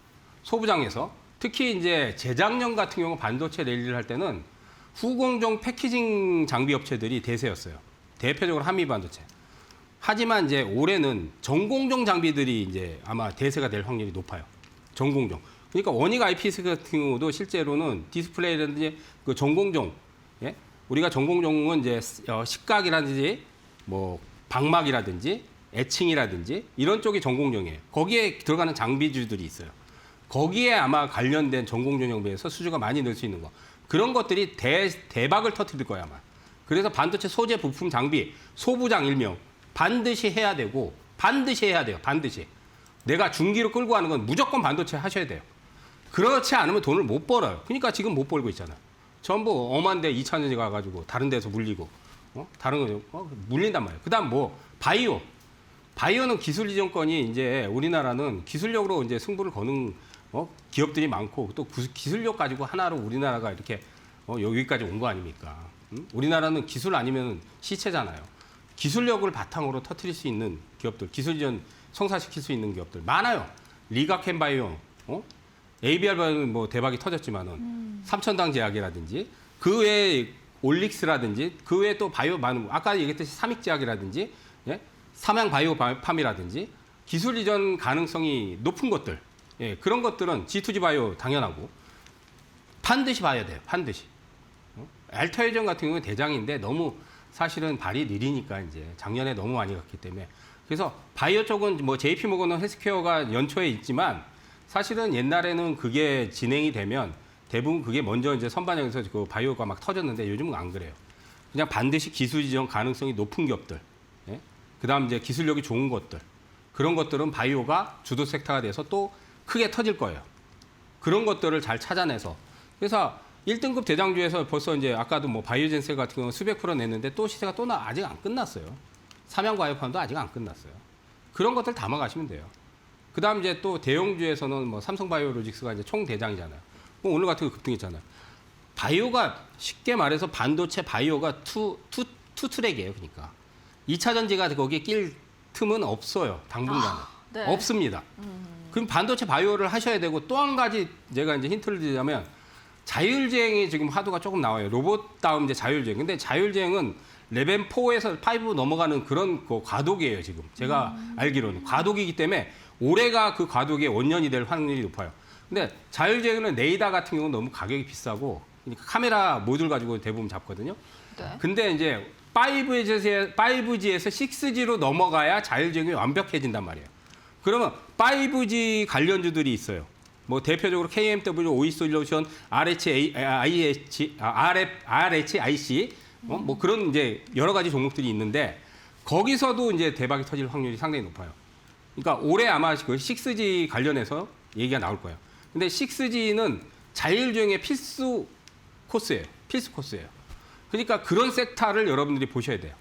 소부장에서. 특히 이제 재작년 같은 경우 반도체 랠리를 할 때는 후공정 패키징 장비 업체들이 대세였어요. 대표적으로 한미반도체. 하지만 이제 올해는 전공정 장비들이 이제 아마 대세가 될 확률이 높아요. 전공정. 그러니까 원익 IPS 같은 경우도 실제로는 디스플레이라든지 그 전공정, 예? 우리가 전공정은 이제 식각이라든지 뭐 방막이라든지 애칭이라든지 이런 쪽이 전공정이에요. 거기에 들어가는 장비주들이 있어요. 거기에 아마 관련된 전공정 장비에서 수주가 많이 늘 수 있는 거. 그런 것들이 대박을 터뜨릴 거야 아마. 그래서 반도체 소재 부품 장비 소부장 일명 반드시 해야 되고 반드시 해야 돼요. 반드시. 내가 중기로 끌고 가는 건 무조건 반도체 하셔야 돼요. 그렇지 않으면 돈을 못 벌어요. 그러니까 지금 못 벌고 있잖아요. 전부 엄한데 2차전지 가가지고 다른 데서 물리고 다른 거 물린단 말이에요. 그다음 뭐 바이오. 바이오는 기술 이전권이 이제 우리나라는 기술력으로 이제 승부를 거는 기업들이 많고 또 기술력 가지고 하나로 우리나라가 이렇게 여기까지 온 거 아닙니까? 우리나라는 기술 아니면 시체잖아요. 기술력을 바탕으로 터뜨릴 수 있는 기업들, 기술 이전 성사시킬 수 있는 기업들 많아요. 리가캔바이오, ABR 바이오는 뭐 대박이 터졌지만은 삼천당 제약이라든지 그 외에 올릭스라든지 그 외에 또 바이오 많은 아까 얘기했듯이 삼익제약이라든지 예? 삼양바이오팜이라든지 기술 이전 가능성이 높은 것들 예, 그런 것들은 G2G 바이오 당연하고 반드시 봐야 돼요. 반드시. 알터에전 같은 경우는 대장인데 너무 사실은 발이 느리니까 이제 작년에 너무 많이 갔기 때문에 그래서 바이오 쪽은 뭐 JP모건은 헬스케어가 연초에 있지만 사실은 옛날에는 그게 진행이 되면 대부분 그게 먼저 이제 선반영에서 그 바이오가 막 터졌는데 요즘은 안 그래요. 그냥 반드시 기술 지정 가능성이 높은 기업들, 예? 그다음 이제 기술력이 좋은 것들 그런 것들은 바이오가 주도 섹터가 돼서 또 크게 터질 거예요. 그런 것들을 잘 찾아내서 그래서 1등급 대장주에서 벌써 이제 아까도 뭐 바이오젠세 같은 경우는 수백 프로 냈는데 또 시세가 또 아직 안 끝났어요. 삼양바이오팜도 아직 안 끝났어요. 그런 것들 담아가시면 돼요. 그다음 이제 또 대형주에서는 뭐 삼성바이오로직스가 이제 총 대장이잖아요. 뭐 오늘 같은 거 급등했잖아요. 바이오가 쉽게 말해서 반도체 바이오가 투 트랙이에요. 그러니까 2차 전지가 거기에 낄 틈은 없어요. 당분간은. 네. 없습니다. 그럼 반도체 바이오를 하셔야 되고 또 한 가지 제가 이제 힌트를 드리자면 자율주행이 지금 화두가 조금 나와요. 로봇 다음 이제 자율주행. 근데 자율주행은 레벨 4에서 5 넘어가는 그런 그 과도기예요, 지금. 제가 알기로는. 과도기이기 때문에 올해가 그 과도기의 원년이 될 확률이 높아요. 근데 자율주행은 레이더 같은 경우는 너무 가격이 비싸고 그러니까 카메라 모듈 가지고 대부분 잡거든요. 네. 근데 이제 5G에서 6G로 넘어가야 자율주행이 완벽해진단 말이에요. 그러면 5G 관련주들이 있어요. 뭐 대표적으로 KMW, 오이솔루션, RHIC, 뭐 그런 이제 여러 가지 종목들이 있는데 거기서도 이제 대박이 터질 확률이 상당히 높아요. 그러니까 올해 아마 그 6G 관련해서 얘기가 나올 거예요. 근데 6G는 자율주행의 필수 코스예요. 그러니까 그런 섹터를 여러분들이 보셔야 돼요.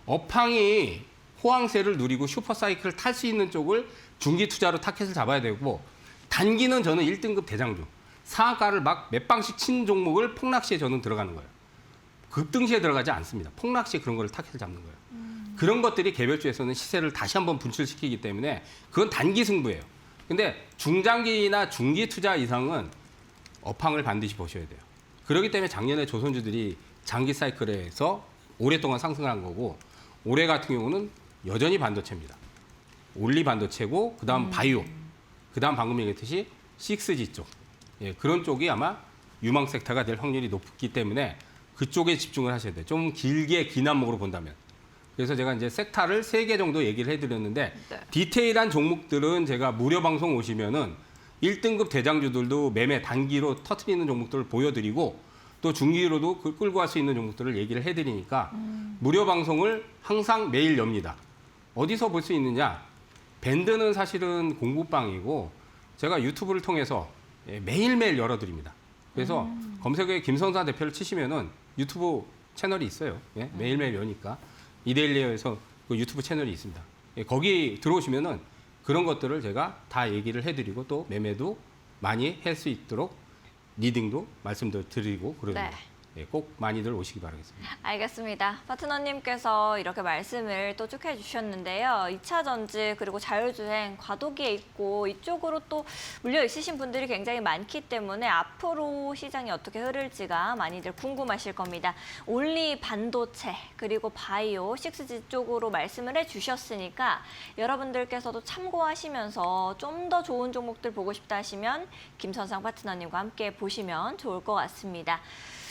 업황이 호황세를 누리고 슈퍼사이클을 탈 수 있는 쪽을 중기 투자로 타켓을 잡아야 되고 단기는 저는 1등급 대장주. 상한가를 막 몇 방씩 친 종목을 폭락시에 저는 들어가는 거예요. 급등시에 들어가지 않습니다. 폭락시에 그런 걸 타켓을 잡는 거예요. 그런 것들이 개별주에서는 시세를 다시 한번 분출시키기 때문에 그건 단기 승부예요. 근데 중장기나 중기 투자 이상은 업황을 반드시 보셔야 돼요. 그렇기 때문에 작년에 조선주들이 장기 사이클에서 오랫동안 상승한 거고 올해 같은 경우는 여전히 반도체입니다. 올리 반도체고 그다음 바이오, 그다음 방금 얘기했듯이 6G 쪽. 예, 그런 쪽이 아마 유망 섹터가 될 확률이 높기 때문에 그쪽에 집중을 하셔야 돼요. 좀 길게 긴 안목으로 본다면. 그래서 제가 이제 섹터를 3개 정도 얘기를 해드렸는데 네. 디테일한 종목들은 제가 무료 방송 오시면은 1등급 대장주들도 매매 단기로 터트리는 종목들을 보여드리고 또 중기로도 끌고 갈 수 있는 종목들을 얘기를 해드리니까 무료 방송을 항상 매일 엽니다. 어디서 볼 수 있느냐? 밴드는 사실은 공부방이고 제가 유튜브를 통해서 매일매일 열어드립니다. 그래서 검색에 김선사 대표를 치시면은 유튜브 채널이 있어요. 예? 매일매일 여니까 이데일리어에서 그 유튜브 채널이 있습니다. 예, 거기 들어오시면은 그런 것들을 제가 다 얘기를 해드리고 또 매매도 많이 할 수 있도록 리딩도 말씀도 드리고 그러니다. 네. 예, 꼭 많이들 오시기 바라겠습니다. 알겠습니다. 파트너님께서 이렇게 말씀을 또 쭉 해주셨는데요. 2차 전지 그리고 자율주행 과도기에 있고 이쪽으로 또 물려 있으신 분들이 굉장히 많기 때문에 앞으로 시장이 어떻게 흐를지가 많이들 궁금하실 겁니다. 올리 반도체 그리고 바이오, 6G 쪽으로 말씀을 해주셨으니까 여러분들께서도 참고하시면서 좀 더 좋은 종목들 보고 싶다 하시면 김선상 파트너님과 함께 보시면 좋을 것 같습니다.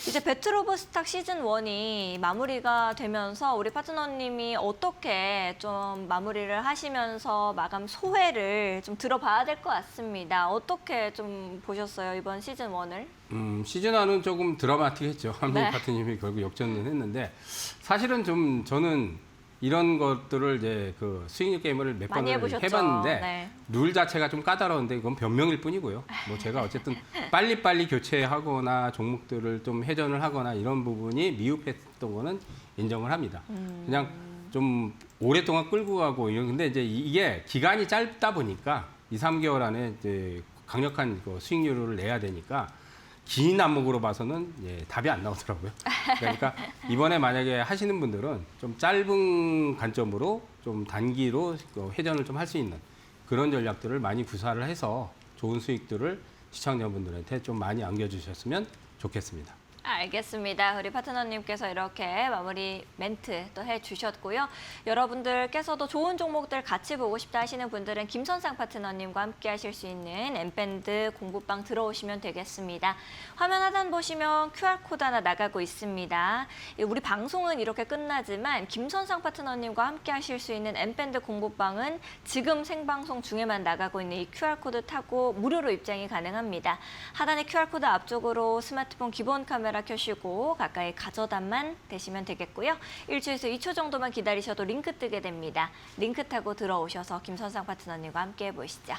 이제 배틀 오브 스탁 시즌 1이 마무리가 되면서 우리 파트너님이 어떻게 좀 마무리를 하시면서 마감 소회를 좀 들어봐야 될 것 같습니다. 어떻게 좀 보셨어요, 이번 시즌 1을? 시즌 1은 조금 드라마틱했죠. 한민 네. 파트님이 결국 역전을 했는데 사실은 좀 저는 이런 것들을 이제 그 스윙 게임을 몇 많이 번을 해보셨죠. 해봤는데 네. 룰 자체가 좀 까다로운데 이건 변명일 뿐이고요. 뭐 제가 어쨌든 빨리빨리 교체하거나 종목들을 좀 회전을 하거나 이런 부분이 미흡했던 거는 인정을 합니다. 그냥 좀 오랫동안 끌고 가고 이런 근데 이제 이게 기간이 짧다 보니까 2, 3개월 안에 이제 강력한 그 수익률을 내야 되니까 긴 안목으로 봐서는 답이 안 나오더라고요. 그러니까 이번에 만약에 하시는 분들은 좀 짧은 관점으로 좀 단기로 회전을 좀 할 수 있는 그런 전략들을 많이 구사를 해서 좋은 수익들을 시청자분들한테 좀 많이 안겨주셨으면 좋겠습니다. 알겠습니다. 우리 파트너님께서 이렇게 마무리 멘트 또 해주셨고요. 여러분들께서도 좋은 종목들 같이 보고 싶다 하시는 분들은 김선상 파트너님과 함께 하실 수 있는 엠밴드 공부방 들어오시면 되겠습니다. 화면 하단 보시면 QR코드 하나 나가고 있습니다. 우리 방송은 이렇게 끝나지만 김선상 파트너님과 함께 하실 수 있는 엠밴드 공부방은 지금 생방송 중에만 나가고 있는 이 QR코드 타고 무료로 입장이 가능합니다. 하단의 QR코드 앞쪽으로 스마트폰 기본 카메라 켜시고 가까이 가져다만 대시면 되겠고요. 1초에서 2초 정도만 기다리셔도 링크 뜨게 됩니다. 링크 타고 들어오셔서 김선상 파트너님과 함께 해보시죠.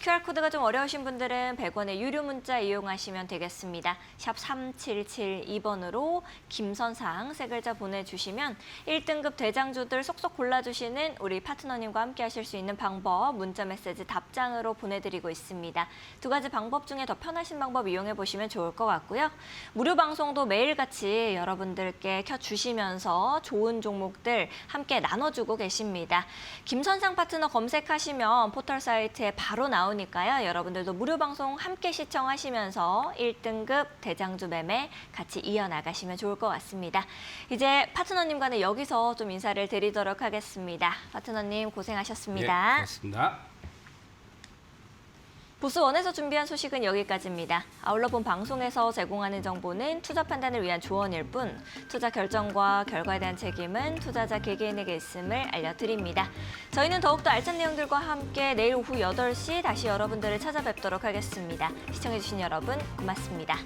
QR코드가 좀 어려우신 분들은 100원의 유료 문자 이용하시면 되겠습니다. 샵 3772번으로 김선상 세 글자 보내주시면 1등급 대장주들 쏙쏙 골라주시는 우리 파트너님과 함께 하실 수 있는 방법 문자 메시지 답장으로 보내드리고 있습니다. 두 가지 방법 중에 더 편하신 방법 이용해보시면 좋을 것 같고요. 무료 방송도 매일같이 여러분들께 켜주시면서 좋은 종목들 함께 나눠주고 계십니다. 김선상 파트너 검색하시면 포털 사이트에 바로 나오니까요. 여러분들도 무료 방송 함께 시청하시면서 1등급 대장주 매매 같이 이어나가시면 좋을 것 같습니다. 이제 파트너님과는 여기서 좀 인사를 드리도록 하겠습니다. 파트너님 고생하셨습니다. 고맙습니다. 보스원에서 준비한 소식은 여기까지입니다. 아울러 본 방송에서 제공하는 정보는 투자 판단을 위한 조언일 뿐 투자 결정과 결과에 대한 책임은 투자자 개개인에게 있음을 알려드립니다. 저희는 더욱더 알찬 내용들과 함께 내일 오후 8시 다시 여러분들을 찾아뵙도록 하겠습니다. 시청해주신 여러분 고맙습니다.